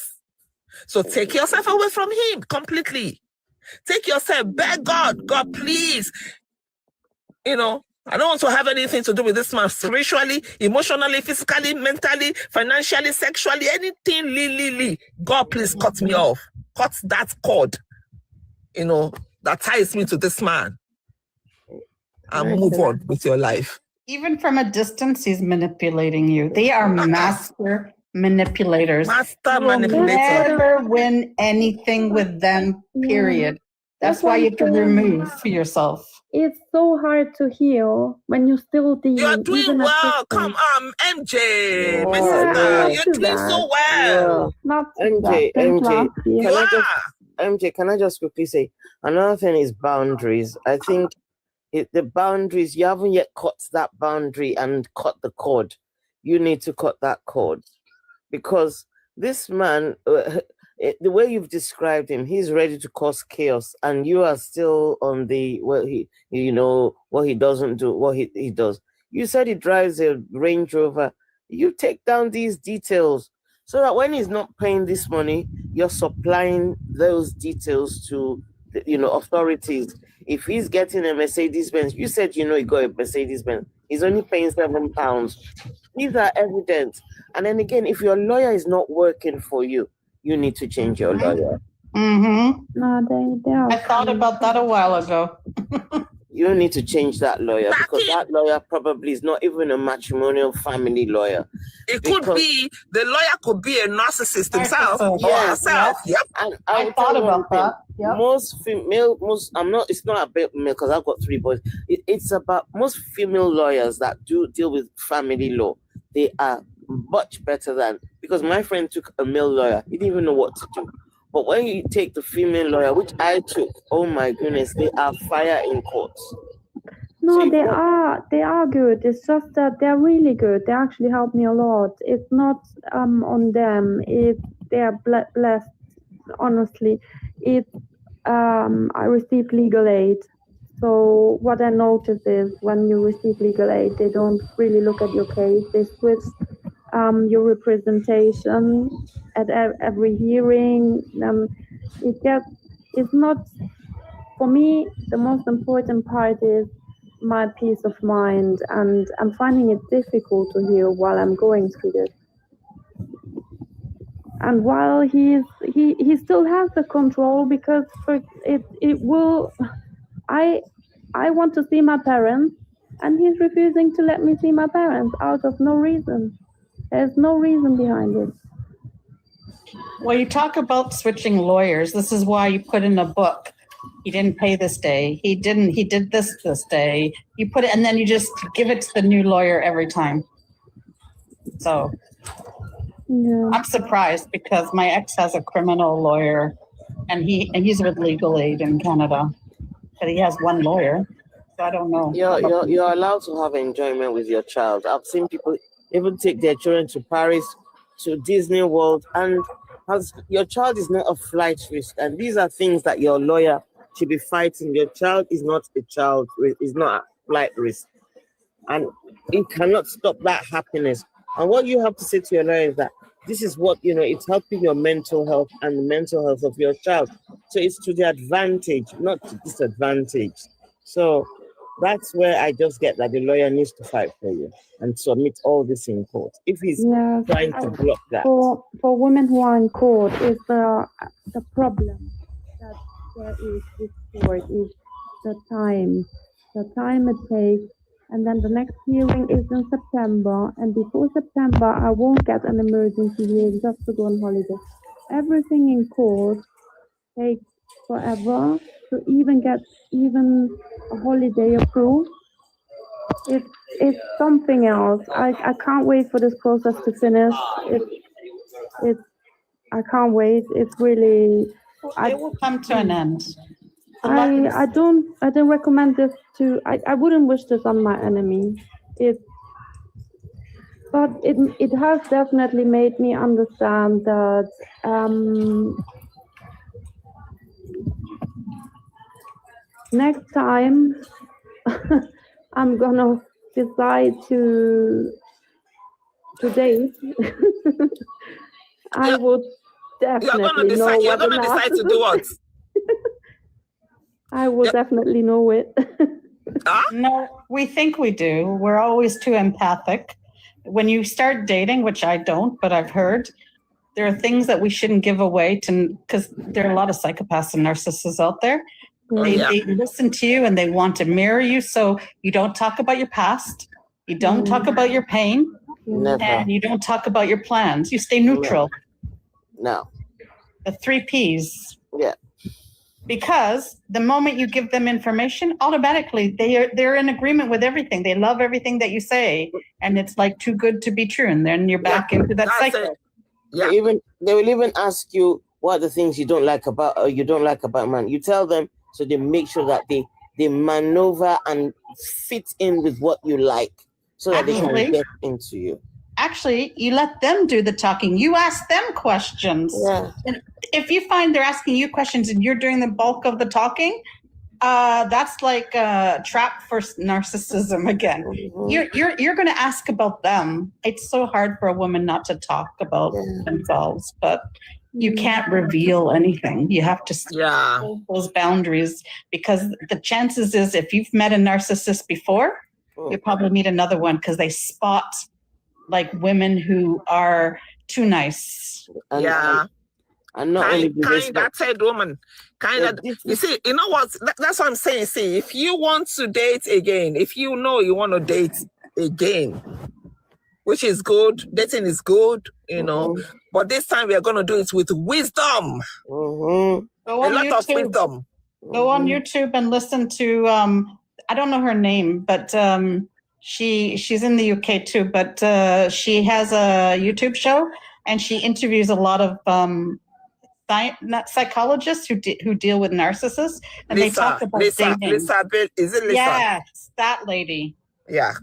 So take yourself away from him completely. Take yourself, beg God, God, please. I don't want to have anything to do with this man spiritually, emotionally, physically, mentally, financially, sexually, anything. God, please cut me off. Cut that cord, that ties me to this man. And move on with your life. Even from a distance, he's manipulating you. They are master manipulators. Master manipulators. Never win anything with them, period. That's why you have to remove yourself. It's so hard to heal when you're still dealing. You're doing well. Come on, MJ. My sister, you're doing so well. Not MJ, can I just quickly say, another thing is boundaries. I think the boundaries, you haven't yet cut that boundary and cut the cord. You need to cut that cord, because this man, the way you've described him, he's ready to cause chaos, and you are still on the what he doesn't do, what he does. You said he drives a Range Rover. You take down these details so that when he's not paying this money, you're supplying those details to authorities. If he's getting a Mercedes-Benz, you said he got a Mercedes-Benz. He's only paying £7. These are evidence. And then again, if your lawyer is not working for you, you need to change your lawyer. Mm-hmm. No, they are. I thought about that a while ago. You need to change that lawyer, because that lawyer probably is not even a matrimonial family lawyer. It could be, the lawyer could be a narcissist himself or herself. Yep. And I thought about that. Yep. Most female, it's not about male because I've got 3 boys. It's about most female lawyers that do deal with family law. They are much better than, because my friend took a male lawyer. He didn't even know what to do. But when you take the female lawyer, which I took, oh my goodness, they are fire in courts. No, so they are good. It's just that they're really good. They actually help me a lot. It's not on them. They are blessed. Honestly, I received legal aid. So what I notice is when you receive legal aid, they don't really look at your case. They switch your representation at every hearing. It's not, for me, the most important part is my peace of mind, and I'm finding it difficult to heal while I'm going through this. And while he still has the control, because I want to see my parents, and he's refusing to let me see my parents out of no reason. There's no reason behind it. Well, you talk about switching lawyers. This is why you put in a book. He didn't pay this day. He did this day. You put it, and then you just give it to the new lawyer every time. So yeah. I'm surprised because my ex has a criminal lawyer, and he's with legal aid in Canada, but he has one lawyer. So I don't know. You're allowed to have enjoyment with your child. I've seen people even take their children to Paris, to Disney World, and your child is not a flight risk. And these are things that your lawyer should be fighting. Your child is not a flight risk. And it cannot stop that happiness. And what you have to say to your lawyer is that this is what, it's helping your mental health and the mental health of your child. So it's to the advantage, not to disadvantage. So that's where I just get that the lawyer needs to fight for you and submit all this in court. If he's trying to block that. For women who are in court, is the problem that there is with court is the time it takes. And then the next hearing is in September, and before September, I won't get an emergency hearing just to go on holiday. Everything in court takes forever to even get a holiday approved. It's something else. I can't wait for this process to finish. I can't wait. It's really. It will come to an end. I don't recommend this to. I wouldn't wish this on my enemy. But it has definitely made me understand that next time I'm gonna decide to date. I would definitely You're gonna decide. You're gonna decide to do what? I will definitely know it. No, we think we do. We're always too empathic. When you start dating, which I don't, but I've heard, there are things that we shouldn't give away because there are a lot of psychopaths and narcissists out there. They listen to you and they want to mirror you. So you don't talk about your past. You don't talk about your pain. Never. And you don't talk about your plans. You stay neutral. No. The 3 Ps. Yeah. Because the moment you give them information, automatically they're in agreement with everything. They love everything that you say, and it's like too good to be true. And then you're back into that cycle. Yeah. They will even ask you what are the things you don't like about man. You tell them so they make sure that they maneuver and fit in with what you like, so that they can get into you. Actually, you let them do the talking. You ask them questions. Yeah. And if you find they're asking you questions and you're doing the bulk of the talking, that's like a trap for narcissism again. You're going to ask about them. It's so hard for a woman not to talk about themselves, but you can't reveal anything. You have to hold those boundaries, because the chances is if you've met a narcissist before, you'll probably meet another one, because they spot like women who are too nice. And not only that said woman. You see, you know what? That's what I'm saying. See, if you want to date again, if you know you want to date again, which is good, dating is good, you know, but this time we are going to do it with wisdom. A lot of wisdom. Go on YouTube and listen to, I don't know her name, but she's in the UK too, but she has a YouTube show and she interviews a lot of psychologists who deal with narcissists, and they talk about dating. Is it Lisa? Yes, that lady. Yeah.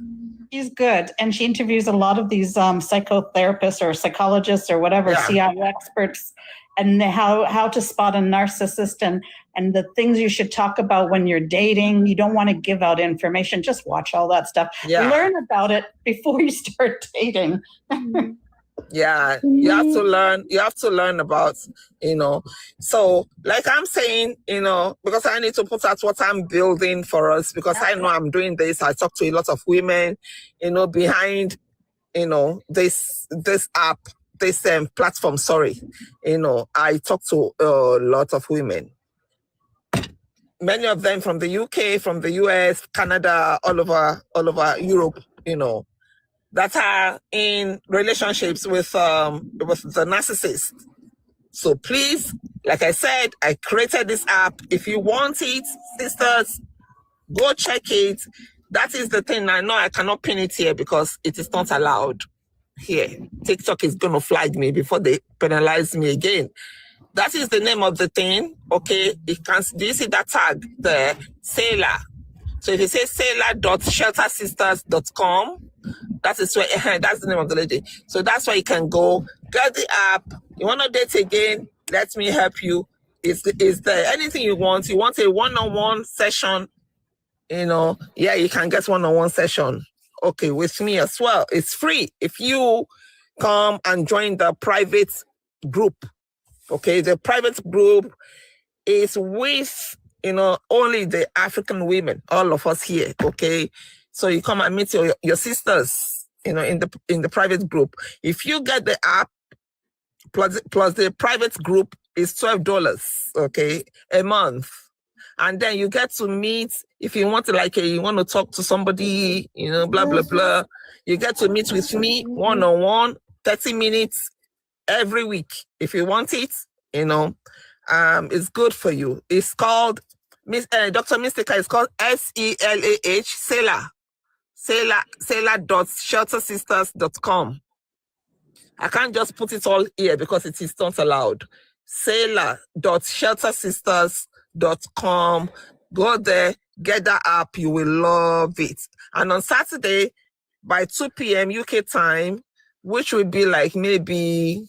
She's good. And she interviews a lot of these psychotherapists or psychologists or whatever, CI experts, and how to spot a narcissist and the things you should talk about when you're dating. You don't want to give out information. Just watch all that stuff. Yeah. Learn about it before you start dating. Yeah, you have to learn. You have to learn about, you know. So, like I'm saying, you know, because I need to put out what I'm building for us, because I know I'm doing this. I talk to a lot of women, you know, behind, you know, this app, this platform. Sorry, you know, I talk to a lot of women. Many of them from the UK, from the US, Canada, all over Europe, you know, that are in relationships with the narcissist. So please, like I said, I created this app. If you want it, sisters, go check it. That is the thing. I know I cannot pin it here because it is not allowed here. TikTok is going to flag me before they penalize me again. That is the name of the thing. Okay, do you see that tag there? Sailor. So if you say sailor.sheltersisters.com, that is where that's the name of the lady. So that's where you can go, get the app. You want to date again? Let me help you. Is there anything you want? You want a one-on-one session? You know, yeah, you can get one-on-one session. Okay, with me as well. It's free if you come and join the private group. Okay, the private group is with, you know, only the African women, all of us here. Okay, so you come and meet your sisters, you know, in the private group. If you get the app plus the private group is $12, okay, a month, and then you get to meet. If you want to you want to talk to somebody, you know, blah blah blah, you get to meet with me one-on-one, 30 minutes every week. If you want it, you know, it's good for you. It's called Dr. Mystica. It's called SELAH, sailor.sheltersisters.com. I can't just put it all here because it is not allowed. Sailor.sheltersisters.com. Go there, get that app. You will love it. And on Saturday, by 2 p.m. UK time, which would be like maybe,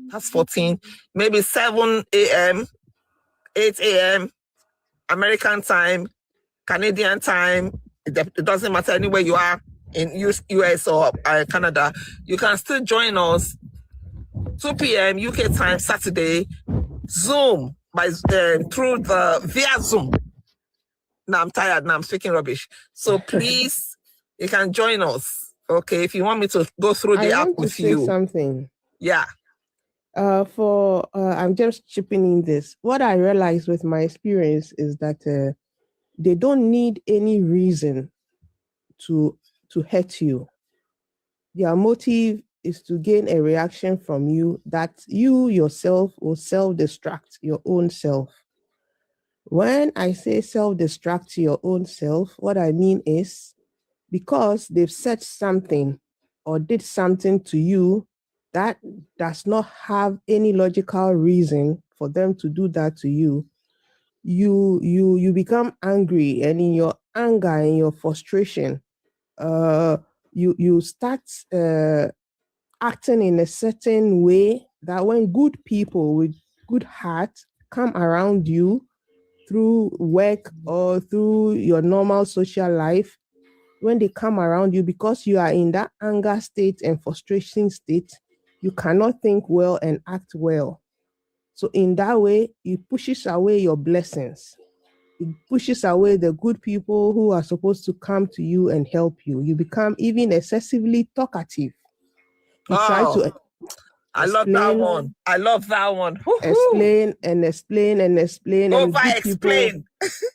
that's 14, maybe 7 a.m., 8 a.m., American time, Canadian time, it doesn't matter anywhere you are in US or Canada, you can still join us 2 p.m. UK time, Saturday, Zoom, through via Zoom. Now I'm tired, now I'm speaking rubbish. So please, you can join us, okay, if you want me to go through the app with you. I want to say something. Yeah. I'm just chipping in this. What I realized with my experience is that they don't need any reason to hurt you. Their motive is to gain a reaction from you that you yourself will self-destruct your own self. When I say self-destruct your own self, what I mean is because they've said something or did something to you that does not have any logical reason for them to do that to you, you become angry, and in your anger and your frustration, you start acting in a certain way that when good people with good heart come around you through work or through your normal social life, when they come around you, because you are in that anger state and frustration state, you cannot think well and act well. So in that way, it pushes away your blessings. It pushes away the good people who are supposed to come to you and help you. You become even excessively talkative. You try to I love that one. I love that one. Explain and explain and explain. Over-explain.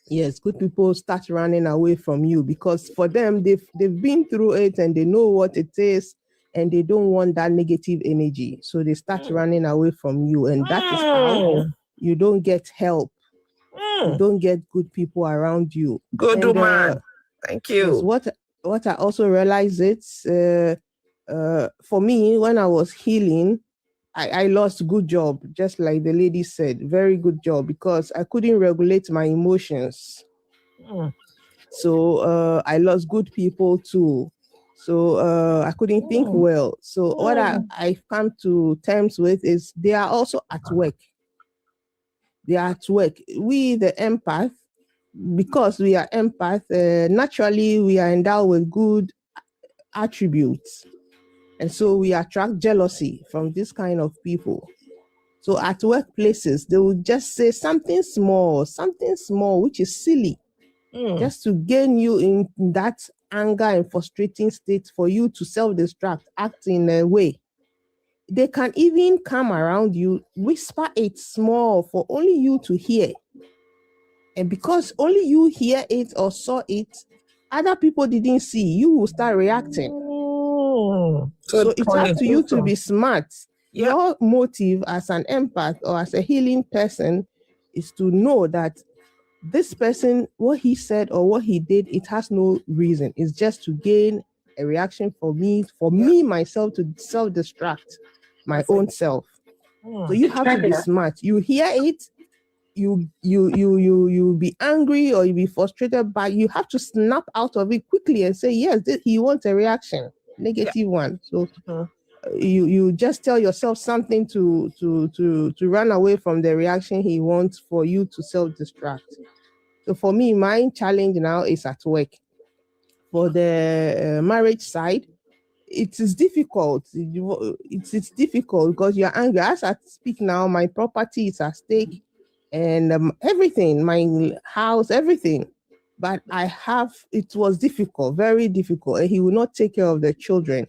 Yes, good people start running away from you because for them, they've been through it and they know what it is, and they don't want that negative energy. So they start running away from you, and that is how you don't get help. You don't get good people around you. Good man. Thank you. Yes, what I also realized for me, when I was healing, I lost good job, just like the lady said, very good job, because I couldn't regulate my emotions. So I lost good people too. So I couldn't think well. So what I've come to terms with is they are also at work. They are at work. We, the empath, because we are empath, naturally we are endowed with good attributes. And so we attract jealousy from this kind of people. So at workplaces, they will just say something small, which is silly, just to gain you in that anger and frustrating state for you to self-destruct, act in a way. They can even come around you, whisper it small for only you to hear. And because only you hear it or saw it, other people didn't see, you will start reacting. So it's up to you to be smart. Yep. Your motive as an empath or as a healing person is to know that this person, what he said or what he did, it has no reason. It's just to gain a reaction for me myself, to self-destruct my own self. So you have to be smart. You hear it, you be angry or you be frustrated, but you have to snap out of it quickly and say, yes, he wants a reaction, negative one. So you just tell yourself something to run away from the reaction he wants for you to self-destruct. So for me, my challenge now is at work. For the marriage side, it is difficult. It's difficult because you're angry. As I speak now, my property is at stake and everything, my house, everything. But it was difficult, very difficult. And he will not take care of the children.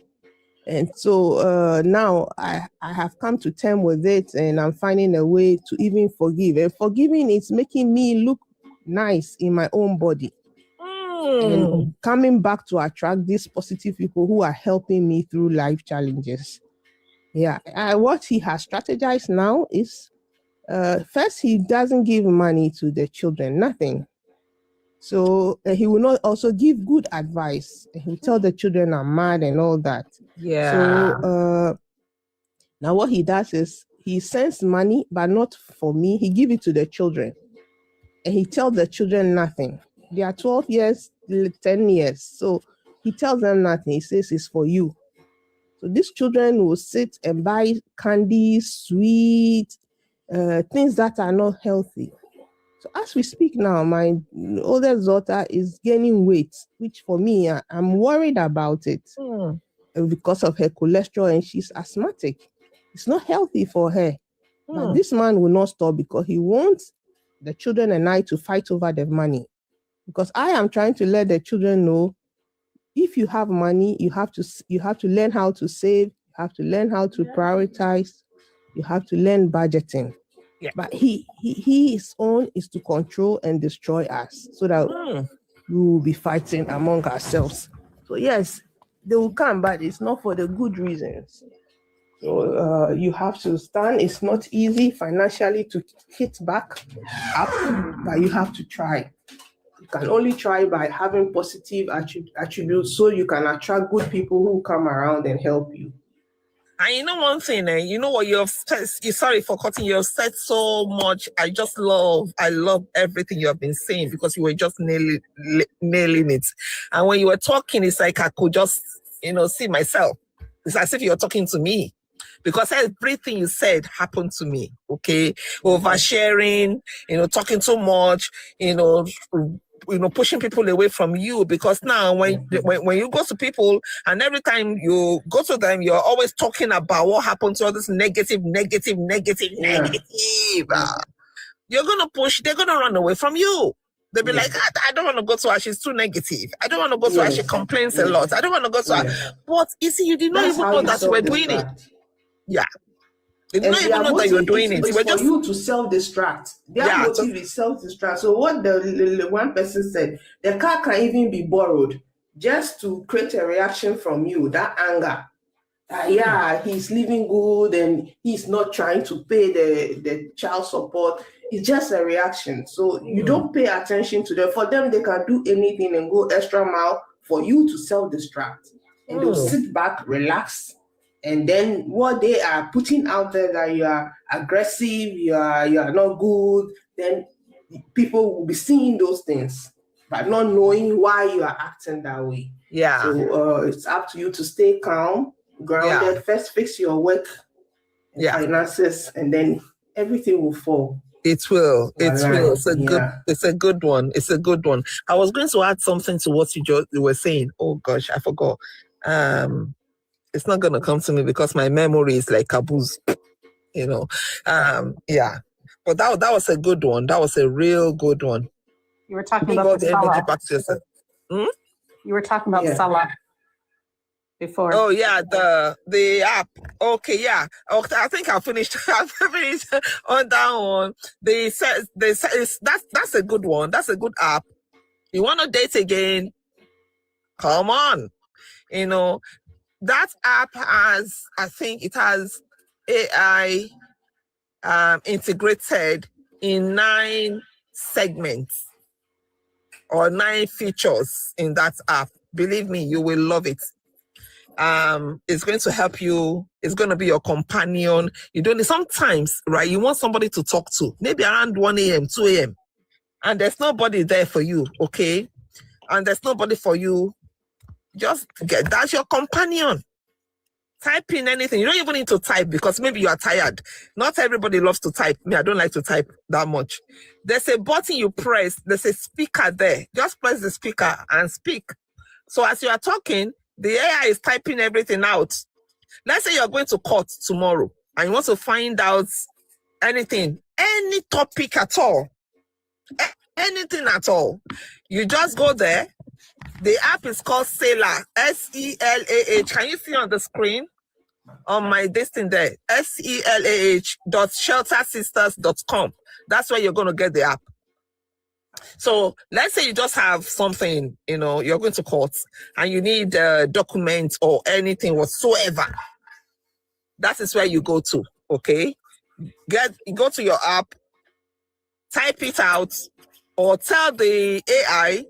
And so now I have come to terms with it, and I'm finding a way to even forgive. And forgiving is making me look nice in my own body. And coming back to attract these positive people who are helping me through life challenges. Yeah, what he has strategized now is, first, he doesn't give money to the children, nothing. So he will not also give good advice. He will tell the children are mad and all that. Yeah. So now what he does is he sends money, but not for me. He gives it to the children. And he tells the children nothing. They are 12 years, 10 years. So he tells them nothing. He says it's for you. So these children will sit and buy candy, sweet, things that are not healthy. So as we speak now, my oldest daughter is gaining weight, which for me, I'm worried about it because of her cholesterol, and she's asthmatic. It's not healthy for her. But this man will not stop because he wants the children and I to fight over the money. Because I am trying to let the children know, if you have money, you have to learn how to save, you have to learn how to prioritize, you have to learn budgeting. Yeah. But his own is to control and destroy us so that we will be fighting among ourselves. So yes, they will come, but it's not for the good reasons. So you have to stand. It's not easy financially to hit back up, but you have to try. You can only try by having positive attributes so you can attract good people who come around and help you. And you know one thing, you know what you've said, sorry for cutting, you've said so much. I love everything you have been saying because you were just nailing it. And when you were talking, it's like I could just, see myself. It's as if you're talking to me. Because everything you said happened to me, okay? Oversharing, talking too much, pushing people away from you. Because now when you go to people and every time you go to them, you're always talking about what happened to all this negative. You're gonna push, they're gonna run away from you. They'll be like, I don't want to go to her, she's too negative. I don't want to go to her, she complains a lot. I don't want to go to her. But you see, you did not even know that you were doing it. Yeah. They did not even know that you were doing it. It's for you to self-distract. Their motive is self-distract. So what the one person said, the car can even be borrowed just to create a reaction from you, that anger. He's living good and he's not trying to pay the child support. It's just a reaction. So you don't pay attention to them. For them, they can do anything and go extra mile for you to self-distract. And they'll sit back, relax. And then what they are putting out there that you are aggressive, you are not good, then people will be seeing those things, but not knowing why you are acting that way. Yeah. So it's up to you to stay calm, grounded. First, fix your work, finances, and then everything will fall. It will. It will. It's a good one. It's a good one. I was going to add something to what you were saying. Oh gosh, I forgot. It's not going to come to me because my memory is like caboose, But that was a good one. That was a real good one. You were talking about the Salah. You were talking about Salah before. Oh yeah, the app. Okay, yeah. Okay, I think I finished. I finished on that one. That's a good one. That's a good app. You want to date again? Come on. That app has, I think it has AI integrated in 9 segments or 9 features in that app. Believe me, you will love it. It's going to help you. It's going to be your companion. Sometimes, right, you want somebody to talk to, maybe around 1 a.m., 2 a.m., and there's nobody there for you, okay? And there's nobody for you. Just that's your companion. Type in anything. You don't even need to type because maybe you are tired. Not everybody loves to type. Me, I don't like to type that much. There's a button you press. There's a speaker there. Just press the speaker and speak. So as you are talking, the AI is typing everything out. Let's say you're going to court tomorrow and you want to find out anything, any topic at all, anything at all. You just go there. The app is called Selah, SELAH. Can you see on the screen? On my listing there, SELAH.sheltersisters.com. That's where you're going to get the app. So let's say you just have something, you're going to court and you need documents or anything whatsoever. That is where you go to, okay? Go to your app, type it out, or tell the AI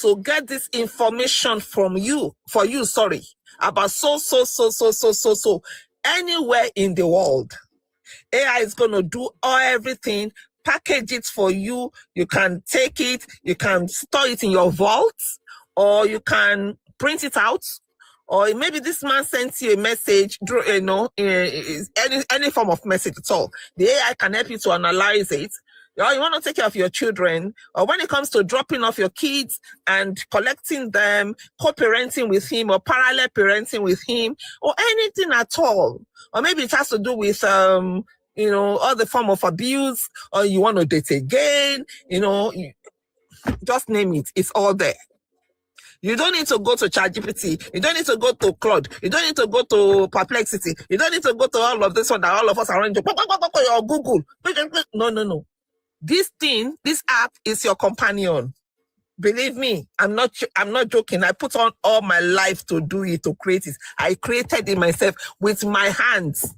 to get this information for you, about so, anywhere in the world. AI is going to do everything, package it for you. You can take it, you can store it in your vault, or you can print it out, or maybe this man sends you a message, any form of message at all. The AI can help you to analyze it, or you want to take care of your children, or when it comes to dropping off your kids and collecting them, co-parenting with him or parallel parenting with him, or anything at all, or maybe it has to do with other form of abuse, or you want to date again, just name it. It's all there. You don't need to go to ChatGPT. You don't need to go to Claude. You don't need to go to Perplexity. You don't need to go to all of this one that all of us are running to, or Google. No. This app is your companion. Believe me, I'm not joking. I put on all my life to do it, to create it. I created it myself with my hands.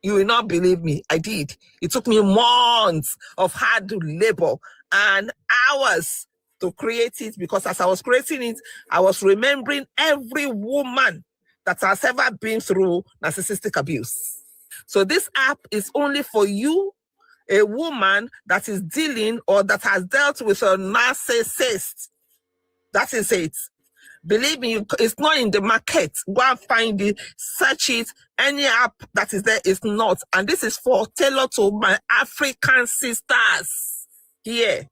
You will not believe me. I did. It took me months of hard labor and hours to create it, because as I was creating it, I was remembering every woman that has ever been through narcissistic abuse. So this app is only for you, a woman that is dealing or that has dealt with a narcissist. That is it. Believe me, it's not in the market. Go and find it, search it. Any app that is there is not. And this is for tailored to my African sisters here.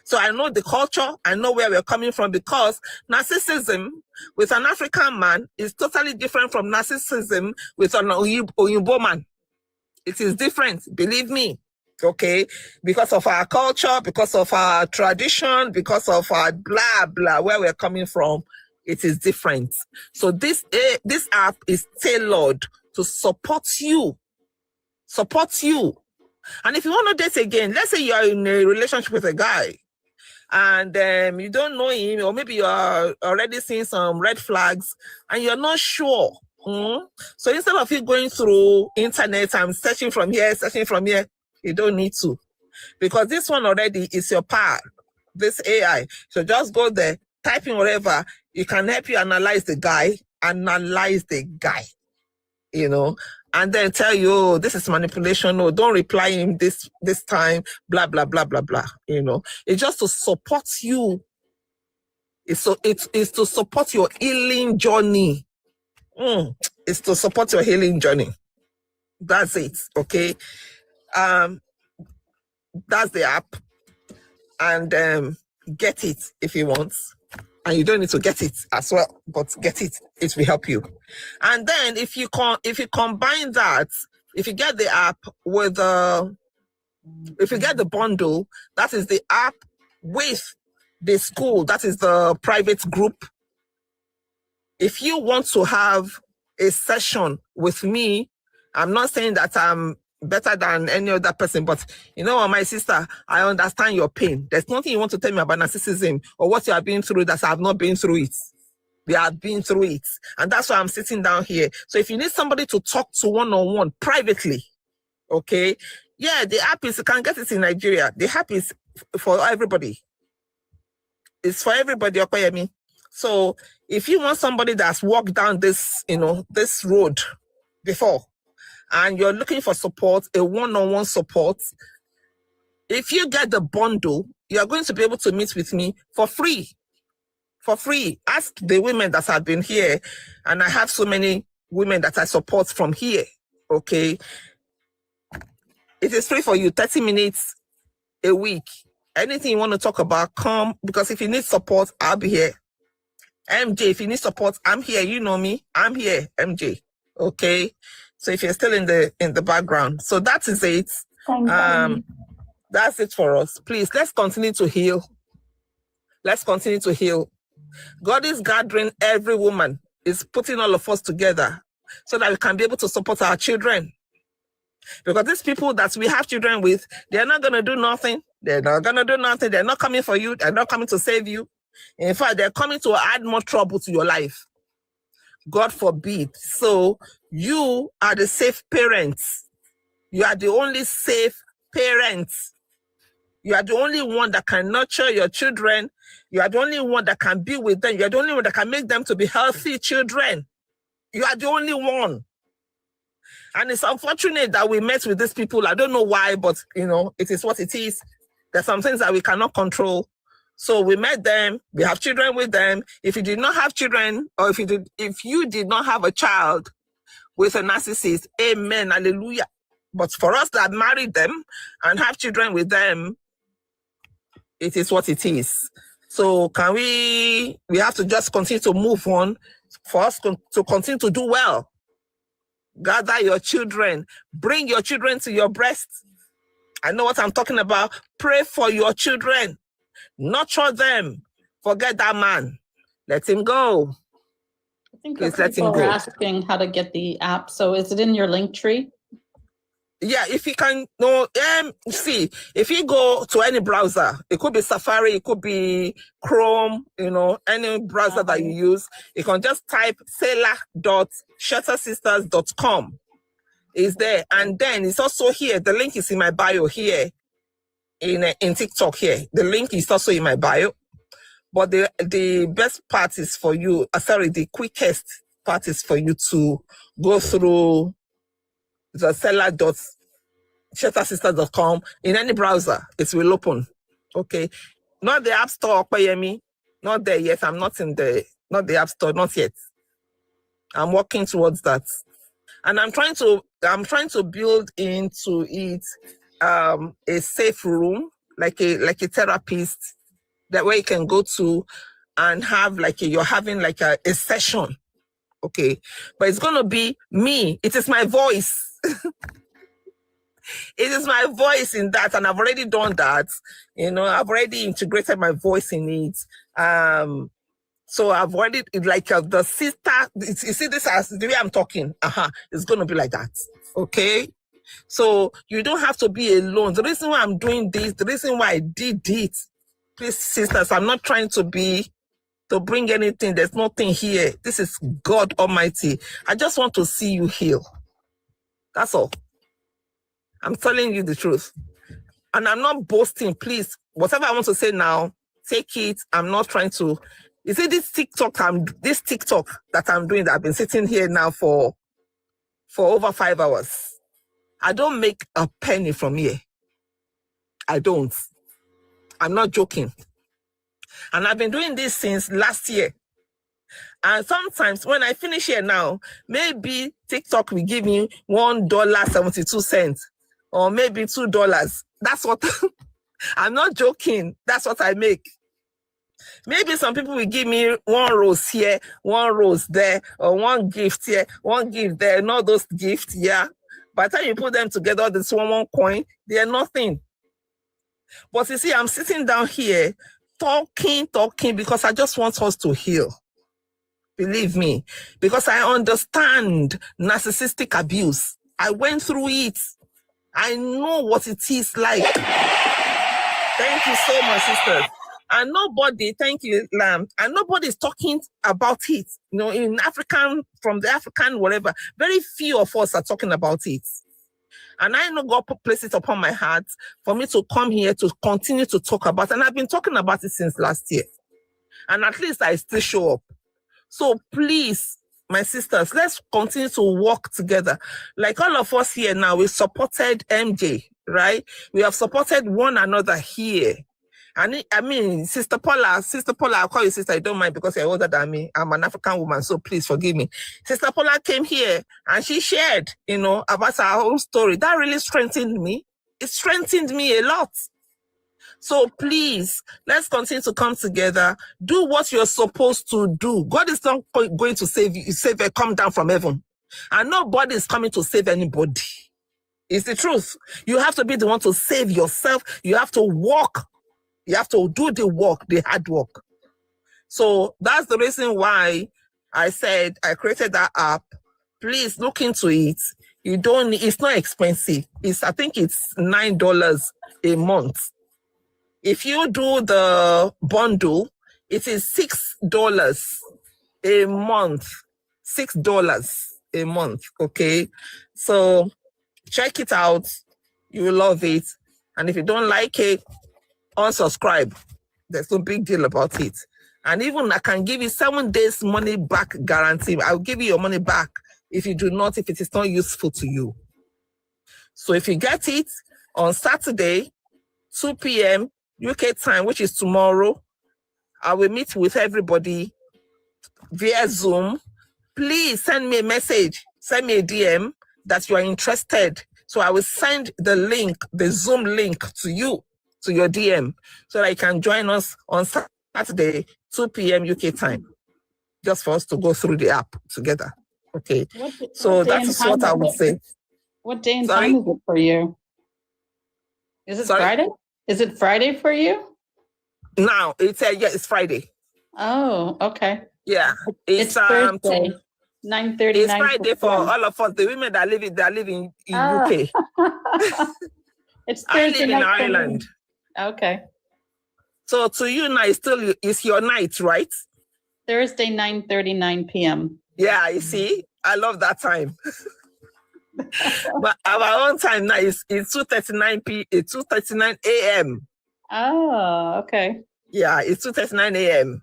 So I know the culture, I know where we're coming from, because narcissism with an African man is totally different from narcissism with an Oyinbo man. It is different, believe me, okay? Because of our culture, because of our tradition, because of our blah, blah, where we're coming from, it is different. So this app is tailored to support you. Support you. And if you want to date again, let's say you are in a relationship with a guy, and you don't know him, or maybe you are already seeing some red flags and you're not sure. So instead of you going through internet and searching from here, you don't need to, because this one already is your pal, this AI. So just go there, type in whatever, it can help you analyze the guy, and then tell you, oh, this is manipulation, or don't reply him this time, blah, blah, blah, blah, blah. It's just to support you. It's to support your healing journey. It's to support your healing journey. That's it, okay? That's the app. And get it if you want. And you don't need to get it as well, but get it. It will help you. And then if you combine that, if you get the app with if you get the bundle, that is the app with the school, that is the private group. If you want to have a session with me, I'm not saying that I'm better than any other person, but you know what, my sister, I understand your pain. There's nothing you want to tell me about narcissism or what you have been through that I have not been through it. We have been through it, and that's why I'm sitting down here. So if you need somebody to talk to one-on-one privately, okay, yeah, the app is, you can get it in Nigeria. The app is for everybody. It's for everybody, okay? So if you want somebody that's walked down this, this road before, and you're looking for support, a one-on-one support, if you get the bundle, you're going to be able to meet with me for free. For free. Ask the women that have been here, and I have so many women that I support from here, okay? It is free for you, 30 minutes a week. Anything you want to talk about, come, because if you need support, I'll be here. MJ, if you need support, I'm here. You know me. I'm here, MJ. Okay? So if you're still in the background. So that is it. That's it for us. Please, let's continue to heal. Let's continue to heal. God is gathering every woman, is putting all of us together so that we can be able to support our children. Because these people that we have children with, they're not going to do nothing. They're not going to do nothing. They're not coming for you. They're not coming to save you. In fact, they're coming to add more trouble to your life. God forbid. So you are the safe parents. You are the only safe parents. You are the only one that can nurture your children. You are the only one that can be with them. You are the only one that can make them to be healthy children. You are the only one. And it's unfortunate that we met with these people. I don't know why, but it is what it is. There's some things that we cannot control. So we met them, we have children with them. If you did not have children, or if you did not have a child with a narcissist, amen, hallelujah. But for us that marry them and have children with them, it is what it is. So we have to just continue to move on for us to continue to do well. Gather your children, bring your children to your breast. I know what I'm talking about. Pray for your children, nurture them. Forget that man. Let him go. I think Please let him people go. are asking how to get the app. So is it in your link tree? Yeah, if you can, no, see, if you go to any browser, it could be Safari, it could be Chrome, any browser that you use, you can just type sailor.shuttersisters.com. It's there. And then it's also here. The link is in my bio here, in TikTok here. The link is also in my bio. But the best part is for you, the quickest part is for you to go through the seller.shuttersisters.com in any browser. It will open. Okay. Not the App Store, Payemi. Not there yet. I'm not in not the App Store, not yet. I'm working towards that. And I'm trying to build into it a safe room, like a therapist, that way you can go to and have you're having a session. Okay. But it's gonna be me. It is my voice. It is my voice in that, and I've already done that. I've already integrated my voice in it. So I've already the sister. You see this as the way I'm talking. It's gonna be like that. Okay. So you don't have to be alone. The reason why I'm doing this, the reason why I did it, please, sisters, I'm not trying to bring anything. There's nothing here. This is God Almighty. I just want to see you heal. That's all. I'm telling you the truth. And I'm not boasting, please. Whatever I want to say now, take it. I'm not trying to. You see, this TikTok that I'm doing, that I've been sitting here now for over 5 hours. I don't make a penny from here. I don't. I'm not joking. And I've been doing this since last year. And sometimes when I finish here now, maybe TikTok will give me $1.72 or maybe $2. That's what I'm not joking. That's what I make. Maybe some people will give me 1 rose here, 1 rose there, or 1 gift here, 1 gift there. Not those gifts, yeah. By the time you put them together, this one coin, they are nothing. But you see, I'm sitting down here talking, because I just want us to heal. Believe me, because I understand narcissistic abuse. I went through it. I know what it is like. Thank you so much, sisters. And nobody, thank you, Lamb, and nobody is talking about it. From the African, whatever, very few of us are talking about it. And I know God placed it upon my heart for me to come here to continue to talk about it. And I've been talking about it since last year. And at least I still show up. So please, my sisters, let's continue to work together. Like all of us here now, we supported MJ, right? We have supported one another here. And I mean, Sister Paula, I'll call you sister, I don't mind because you're older than me. I'm an African woman, so please forgive me. Sister Paula came here and she shared, about her own story. That really strengthened me. It strengthened me a lot. So please, let's continue to come together. Do what you're supposed to do. God is not going to save you, come down from heaven. And nobody is coming to save anybody. It's the truth. You have to be the one to save yourself. You have to walk. You have to do the work, the hard work. So that's the reason why I said I created that app. Please look into it. It's not expensive. I think it's $9 a month. If you do the bundle, it is $6 a month. $6 a month, okay? So check it out. You will love it. And if you don't like it, unsubscribe. There's no big deal about it. And even I can give you 7 days money back guarantee. I'll give you your money back if it is not useful to you. So if you get it on Saturday, 2 p.m. UK time, which is tomorrow, I will meet with everybody via Zoom. Please send me a message, send me a DM that you are interested So I will send the link, the Zoom link to you, to your DM, so that you can join us on Saturday, 2 p.m. UK time, just for us to go through the app together. Okay. So that is what I would say. What day and time is it for you? Is it Friday? Is it Friday for you? Now it's it's Friday. Oh, okay. Yeah, it's Thursday, 9:39. It's Friday for all of us, the women that live in UK. It's I Thursday. live in Ireland. Okay. So to you now, it's your night, right? Thursday, 9:39 p.m. Yeah, you see, I love that time. But our own time now is 2:39 a.m. Oh, okay. Yeah, it's 2:39 a.m.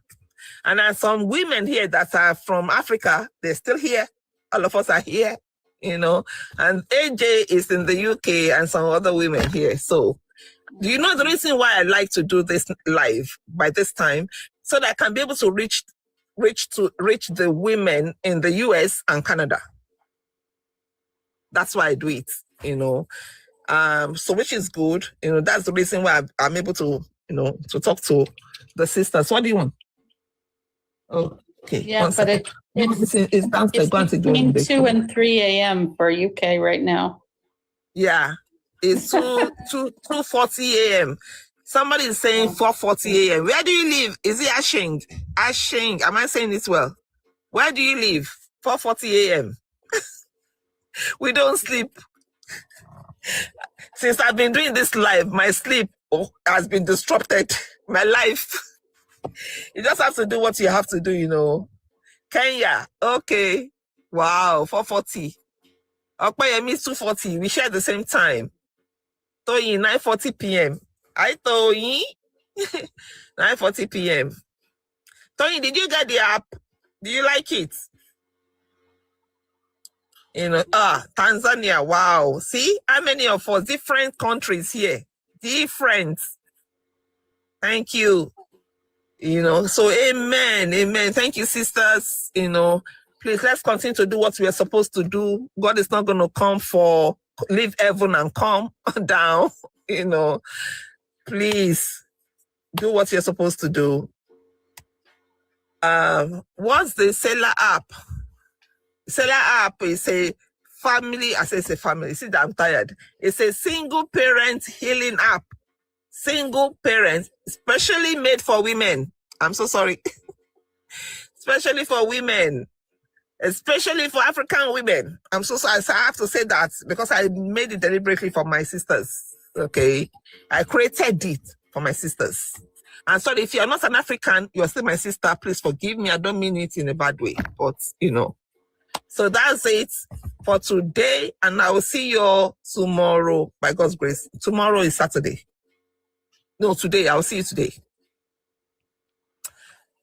And there's some women here that are from Africa. They're still here. All of us are here, you know. And AJ is in the UK and some other women here. So, do you know the reason why I like to do this live by this time? So that I can be able to reach the women in the US and Canada. That's why I do it, you know. So which is good, you know. That's the reason why I'm able to, you know, to talk to the sisters. What do you want? Okay. Yeah, but it's downstairs. between 2 and 3 a.m. for UK right now. Yeah, it's 2:40 a.m. Somebody is saying 4:40 a.m. Where do you live? Is it Ashing? Ashing. Am I saying this well? Where do you live? 4:40 a.m. We don't sleep. Since I've been doing this live, my sleep has been disrupted. My life. You just have to do what you have to do, you know. Kenya, okay. Wow, 4:40. Okpayemi 2:40. We share the same time. Toyin 9:40 p.m. Hi Toyin. 9:40 p.m. Toyin, did you get the app? Do you like it? You know, Tanzania, wow. See, how many of us, different countries here? Different. Thank you. You know, so amen, amen. Thank you, sisters. You know, please, let's continue to do what we are supposed to do. God is not going to come for leave heaven and come down. You know, please do what you're supposed to do. What's the Seller app? Seller app is a family, I say it's a family. See that I'm tired. It's a single parent healing app. Single parents, especially made for women. I'm so sorry. Especially for women. Especially for African women. I'm so sorry. I have to say that because I made it deliberately for my sisters. Okay. I created it for my sisters. And sorry, if you're not an African, you're still my sister. Please forgive me. I don't mean it in a bad way. But, you know. So that's it for today. And I will see you all tomorrow, by God's grace. Tomorrow is Saturday. No, today. I'll see you today.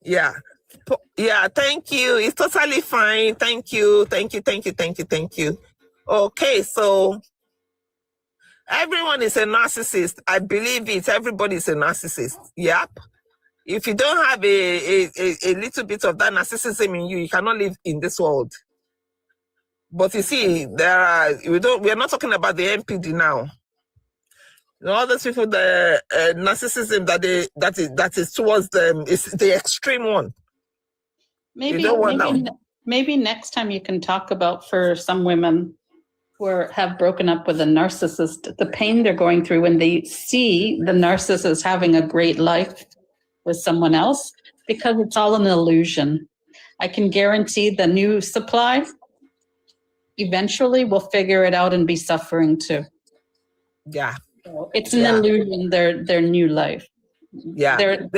Yeah. Yeah, thank you. It's totally fine. Thank you. Thank you. Thank you. Thank you. Thank you. Okay, so everyone is a narcissist. I believe it. Everybody is a narcissist. Yep. If you don't have a little bit of that narcissism in you, you cannot live in this world. But you see, we are not talking about the NPD now. All those people, the narcissism that is towards them is the extreme one. Maybe next time you can talk about, for some women who have broken up with a narcissist, the pain they're going through when they see the narcissist having a great life with someone else, because it's all an illusion. I can guarantee the new supply eventually will figure it out and be suffering too. Yeah. It's an illusion, their new life. Yeah. Their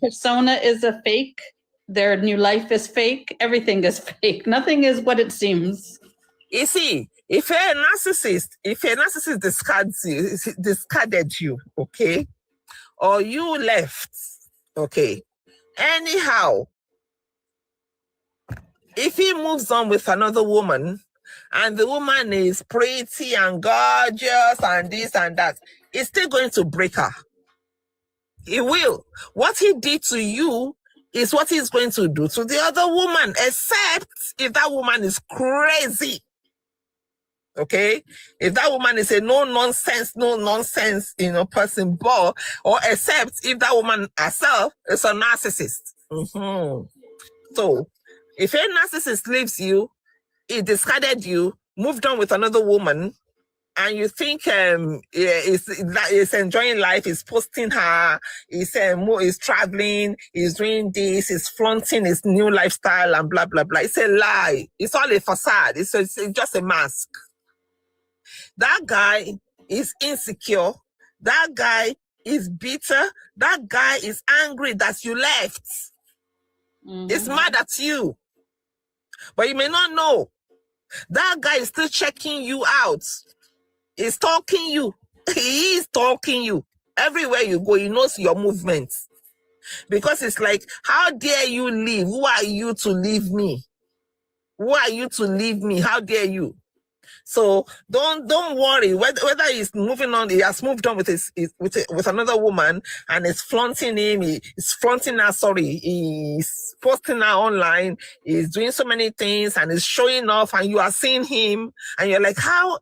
persona is a fake. Their new life is fake. Everything is fake. Nothing is what it seems. You see, if a narcissist discarded you, okay, or you left, okay, anyhow, if he moves on with another woman, and the woman is pretty and gorgeous and this and that, it's still going to break her. It will. What he did to you is what he's going to do to the other woman, except if that woman is crazy. Okay, if that woman is a no nonsense, person, but or except if that woman herself is a narcissist. So, if a narcissist leaves you, he discarded you, moved on with another woman, and you think is enjoying life, is posting her, is traveling, is doing this, is flaunting his new lifestyle and blah blah blah. It's a lie. It's all a facade. It's just a mask. That guy is insecure. That guy is bitter. That guy is angry that you left. He's mad at you. But you may not know. That guy is still checking you out. He's stalking you. He is stalking you. Everywhere you go, he knows your movements. Because it's like, how dare you leave? Who are you to leave me? Who are you to leave me? How dare you? So don't worry whether he's moving on. He has moved on with with another woman and is flaunting him. He's flaunting her. Sorry, he's posting her online. He's doing so many things and he's showing off. And you are seeing him, and you're like, how?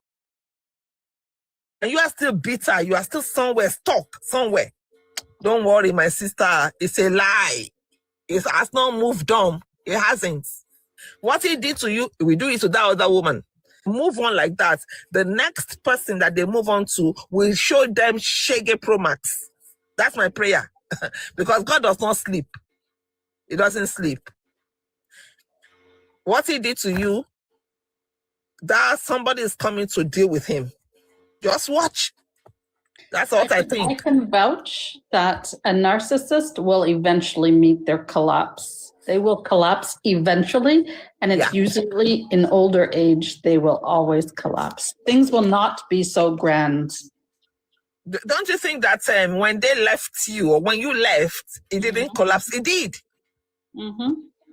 And you are still bitter. You are still somewhere stuck somewhere. Don't worry, my sister. It's a lie. It has not moved on. It hasn't. What he did to you, we do it to that other woman. Move on like that. The next person that they move on to will show them Shege Pro Max. That's my prayer. Because God does not sleep. He doesn't sleep. What he did to you, that somebody is coming to deal with him. Just watch. That's what I think. I can vouch that a narcissist will eventually meet their collapse. They will collapse eventually, and it's usually in older age, they will always collapse. Things will not be so grand. Don't you think that when they left you, or when you left, it didn't collapse? It did.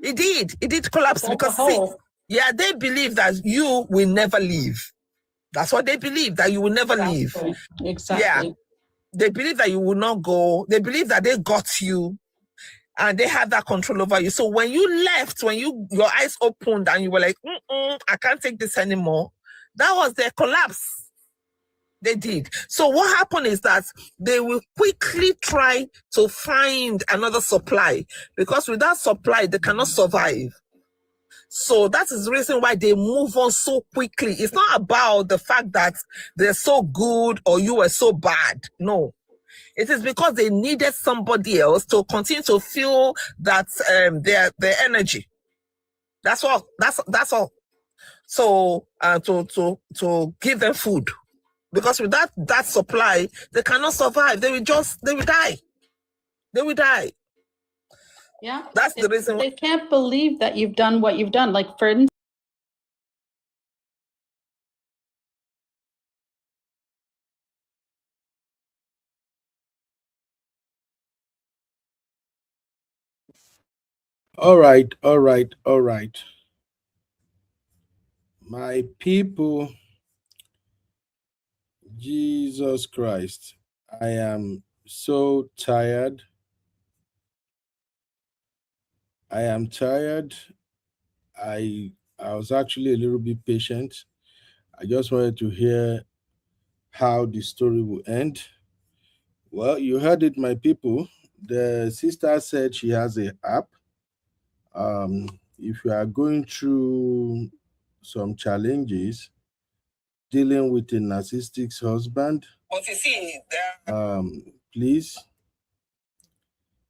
It did. It did collapse because they believe that you will never leave. That's what they believe, that you will never leave. Exactly. Yeah. They believe that you will not go. They believe that they got you. And they have that control over you. So when you left, when your eyes opened and you were like, I can't take this anymore, that was their collapse. They did. So what happened is that they will quickly try to find another supply, because without supply, they cannot survive. So that is the reason why they move on so quickly. It's not about the fact that they're so good or you were so bad. No. It is because they needed somebody else to continue to feel that their energy. That's all. That's all. So to give them food, because without that supply, they cannot survive. They will die. They will die. Yeah, that's the reason. They can't believe that you've done what you've done. Like, for instance. All right. My people, Jesus Christ, I am so tired. I am tired. I was actually a little bit patient. I just wanted to hear how the story will end. Well, you heard it, my people. The sister said she has an app. If you are going through some challenges dealing with a narcissistic husband, please,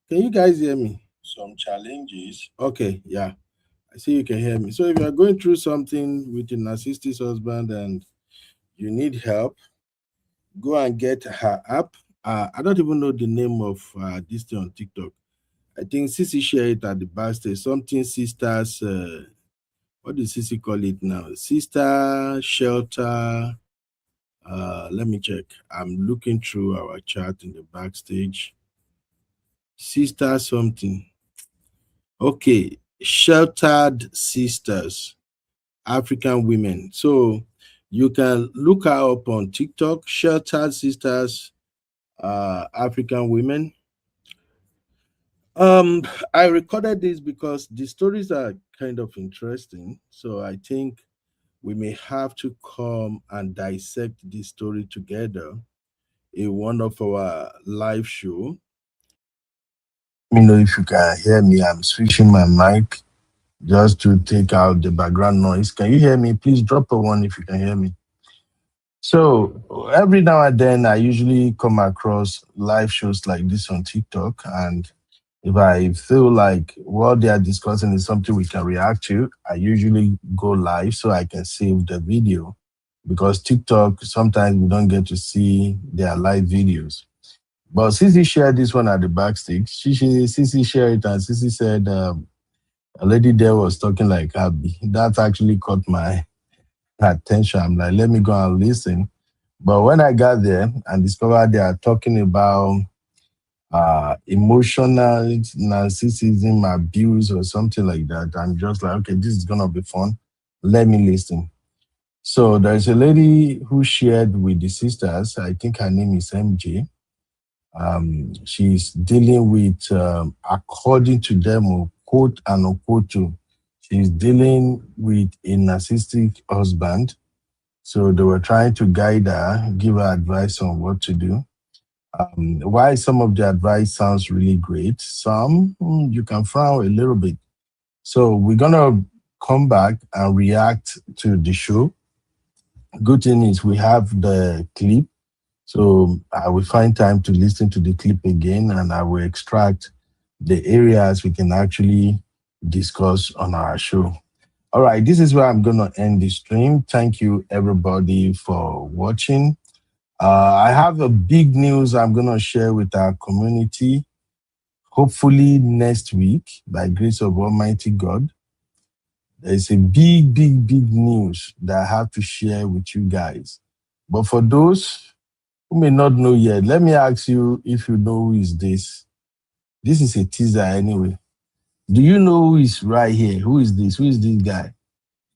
can you guys hear me? Some challenges. Okay, yeah, I see you can hear me. So if you are going through something with a narcissistic husband and you need help, go and get her app. I don't even know the name of this thing on TikTok. I think Sissy shared it at the backstage. Something sisters. What does Sissy call it now? Sister shelter. Let me check. I'm looking through our chat in the backstage. Sister something. Okay, sheltered sisters, African women. So you can look her up on TikTok. Sheltered sisters, African women. I recorded this because the stories are kind of interesting. So I think we may have to come and dissect this story together in one of our live show. Let me know if you can hear me. I'm switching my mic just to take out the background noise. Can you hear me? Please drop a 1 if you can hear me. So every now and then, I usually come across live shows like this on TikTok. And if I feel like what they are discussing is something we can react to, I usually go live so I can save the video. Because TikTok, sometimes we don't get to see their live videos. But Sissy shared this one at the backstage. Sissy shared it, and Sissy said a lady there was talking like Abby. That actually caught my attention. I'm like, let me go and listen. But when I got there and discovered they are talking about emotional narcissism abuse or something like that, I'm just like, okay, this is going to be fun. Let me listen. So there's a lady who shared with the sisters. I think her name is MJ. She's dealing with, according to them, quote and unquote, she's dealing with a narcissistic husband. So they were trying to guide her, give her advice on what to do. Why some of the advice sounds really great, some you can frown a little bit. So we're going to come back and react to the show. Good thing is we have the clip. So I will find time to listen to the clip again, and I will extract the areas we can actually discuss on our show. All right, this is where I'm going to end the stream. Thank you, everybody, for watching. I have a big news I'm going to share with our community, hopefully next week, by grace of Almighty God. There's a big, big, big news that I have to share with you guys. But for those who may not know yet, let me ask you if you know who is this. This is a teaser anyway. Do you know who is right here? Who is this? Who is this guy?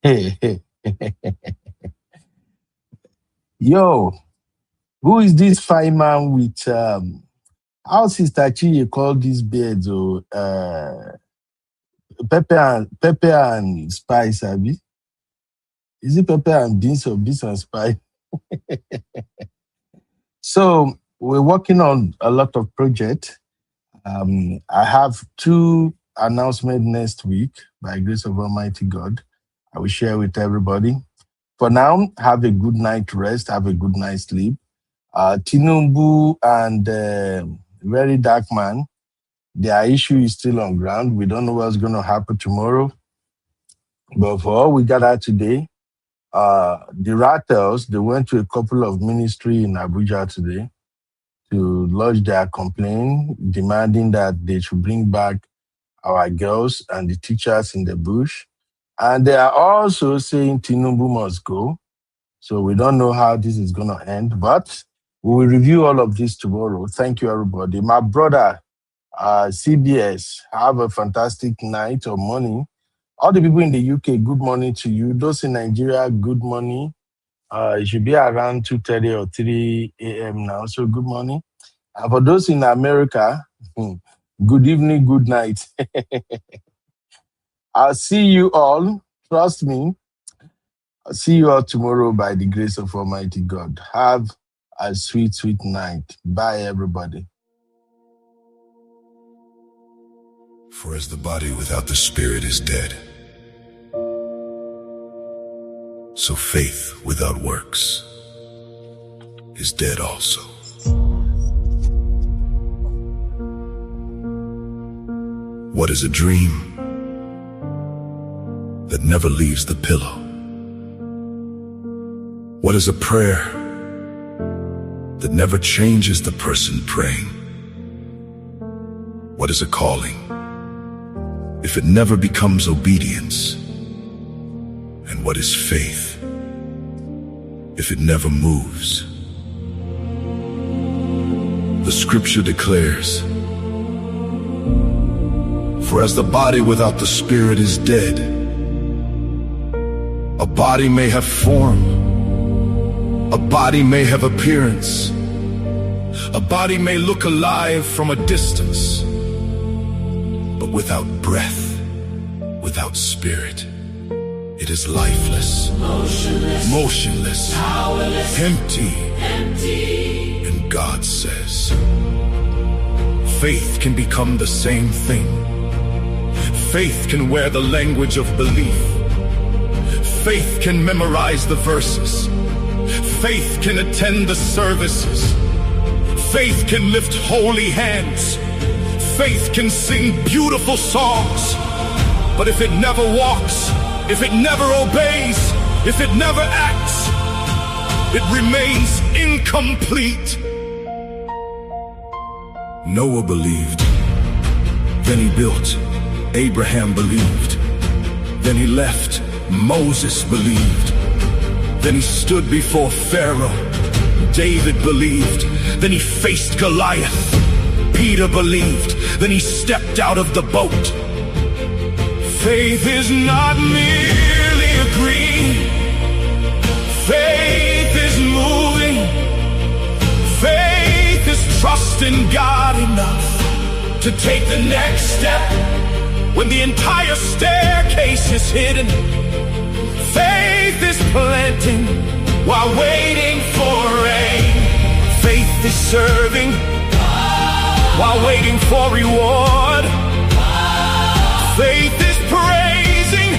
Hey. Yo, who is this fine man with, how Sister Chiye call these beards? Pepper and spice, Abby? Is it pepper and beans or beans and spice? So we're working on a lot of projects. I have 2 announcements next week by grace of Almighty God. I will share with everybody. For now, have a good night rest, have a good night sleep. Tinubu and Very Dark Man, their issue is still on ground. We don't know what's going to happen tomorrow. But for all we gathered today, the Rattles, they went to a couple of ministries in Abuja today to lodge their complaint, demanding that they should bring back our girls and the teachers in the bush. And they are also saying Tinubu must go. So we don't know how this is going to end, but we will review all of this tomorrow. Thank you, everybody. My brother, CBS, have a fantastic night or morning. All the people in the UK, good morning to you. Those in Nigeria, good morning. It should be around 2:30 or 3 a.m. now, so good morning. And for those in America, good evening, good night. I'll see you all. Trust me. I'll see you all tomorrow by the grace of Almighty God. Have a sweet, sweet night. Bye, everybody. For as the body without the spirit is dead, so faith without works is dead also. What is a dream that never leaves the pillow? What is a prayer that never changes the person praying? What is a calling if it never becomes obedience? And what is faith if it never moves? The scripture declares, for as the body without the spirit is dead, a body may have form, a body may have appearance, a body may look alive from a distance, but without breath, without spirit, It is lifeless, motionless, powerless, empty. And God says, faith can become the same thing. Faith can wear the language of belief. Faith can memorize the verses. Faith can attend the services. Faith can lift holy hands. Faith can sing beautiful songs. But if it never walks, if it never obeys, if it never acts, it remains incomplete. Noah believed, then he built. Abraham believed, then he left. Moses believed, then he stood before Pharaoh. David believed, then he faced Goliath. Peter believed, then he stepped out of the boat. Faith is not merely agreeing. Faith is moving. Faith is trusting God enough to take the next step when the entire staircase is hidden. Faith is planting while waiting for rain. Faith is serving while waiting for reward. Faith is praising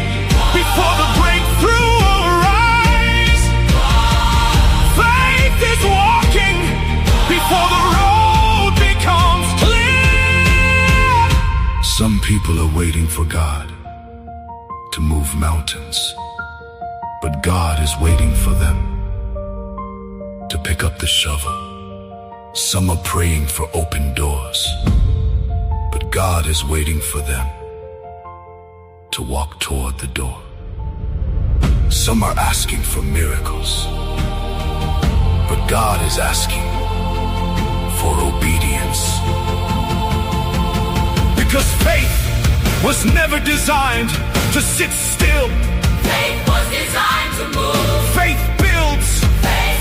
before the breakthrough arrives. Faith is walking before the road becomes clear. Some people are waiting for God to move mountains, but God is waiting for them to pick up the shovel. Some are praying for open doors, but God is waiting for them to walk toward the door. Some are asking for miracles, but God is asking for obedience. Because faith was never designed to sit still. Faith was designed to move. Faith builds.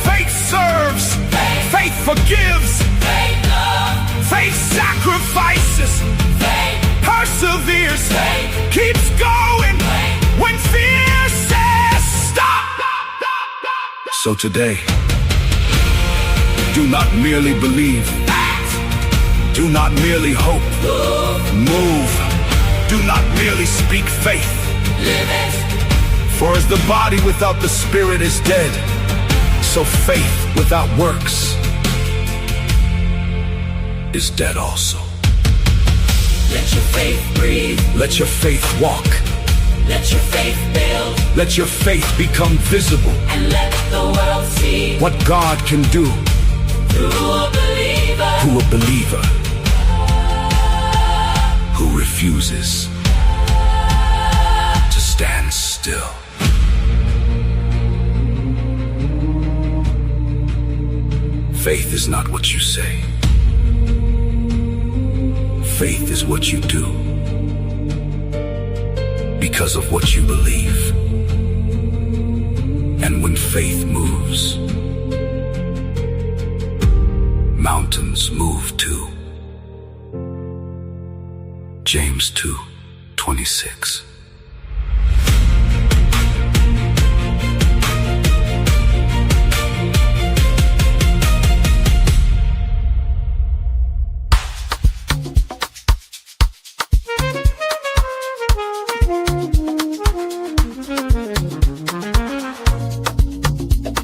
Faith serves. Faith forgives. Faith loves. Faith sacrifices. Faith perseveres. Faith keeps going when fear says stop. So today, do not merely believe. Act. Do not merely hope. Move. Do not merely speak faith. Live it. For as the body without the spirit is dead, so faith without works is dead also. Let your faith breathe. Let your faith walk. Let your faith build. Let your faith become visible. And let the world see what God can do through a believer. To a believer who refuses to stand still. Faith is not what you say. Faith is what you do because of what you believe. And when faith moves, mountains move too. James 2:26.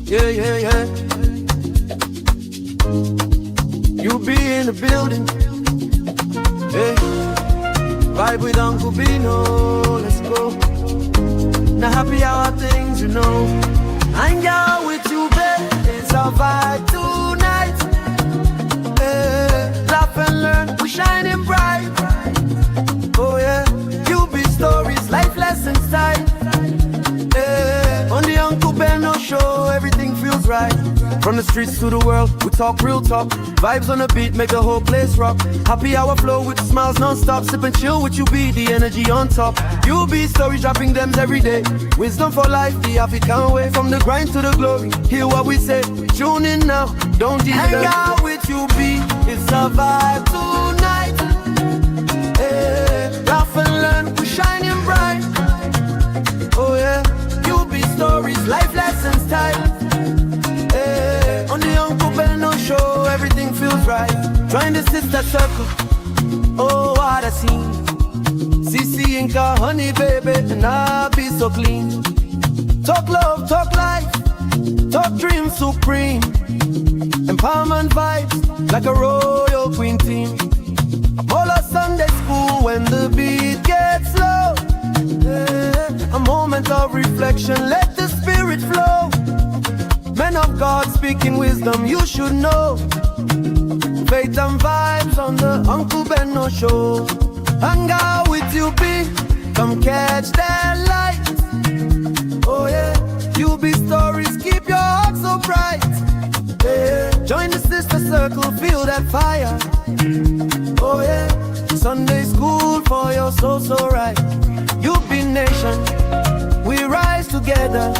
Yeah, yeah, yeah. You be in the building. Hey, vibe with Uncle Beno. Let's go. Now happy hour things, you know. Hang out with you, babe. It's our vibe tonight. Hey, laugh and learn. We shining bright. Oh yeah. You be stories, life lessons time. On the Uncle Beno show, everything feels right. From the streets to the world, we talk real talk. Vibes on the beat, make the whole place rock. Happy hour flow with smiles non-stop. Sip and chill with you, be the energy on top. You be stories, dropping them every day. Wisdom for life, the African way. From the grind to the glory, hear what we say. Tune in now, don't delay. Hang out with you, be it's a vibe tonight. Hey, laugh and learn, we shining bright. Oh yeah. sister circle. Oh, what a scene. CC Inca, honey, baby, and I'll be so clean. Talk love, talk life, talk dream supreme. Empowerment vibes like a royal queen team. Mola Sunday school when the beat gets low. A moment of reflection, let the spirit flow. Men of God speaking wisdom, you should know. Faith and vibes on the Uncle Beno show. Hang out with you, B, come catch that light. Oh yeah, you be stories, keep your heart so bright. Yeah. Join the sister circle, feel that fire. Oh yeah, Sunday school for your soul so right. You be nation, we rise together.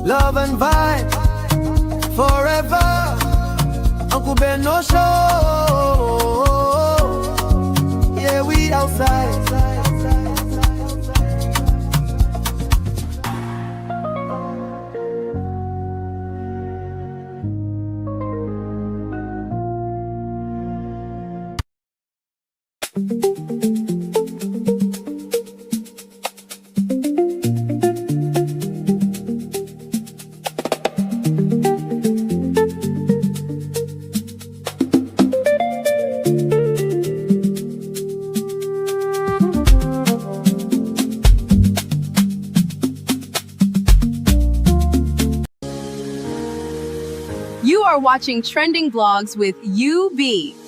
Love and vibe forever. Uncle Beno show. Yeah, we outside. You are watching Trending Blogs with UB.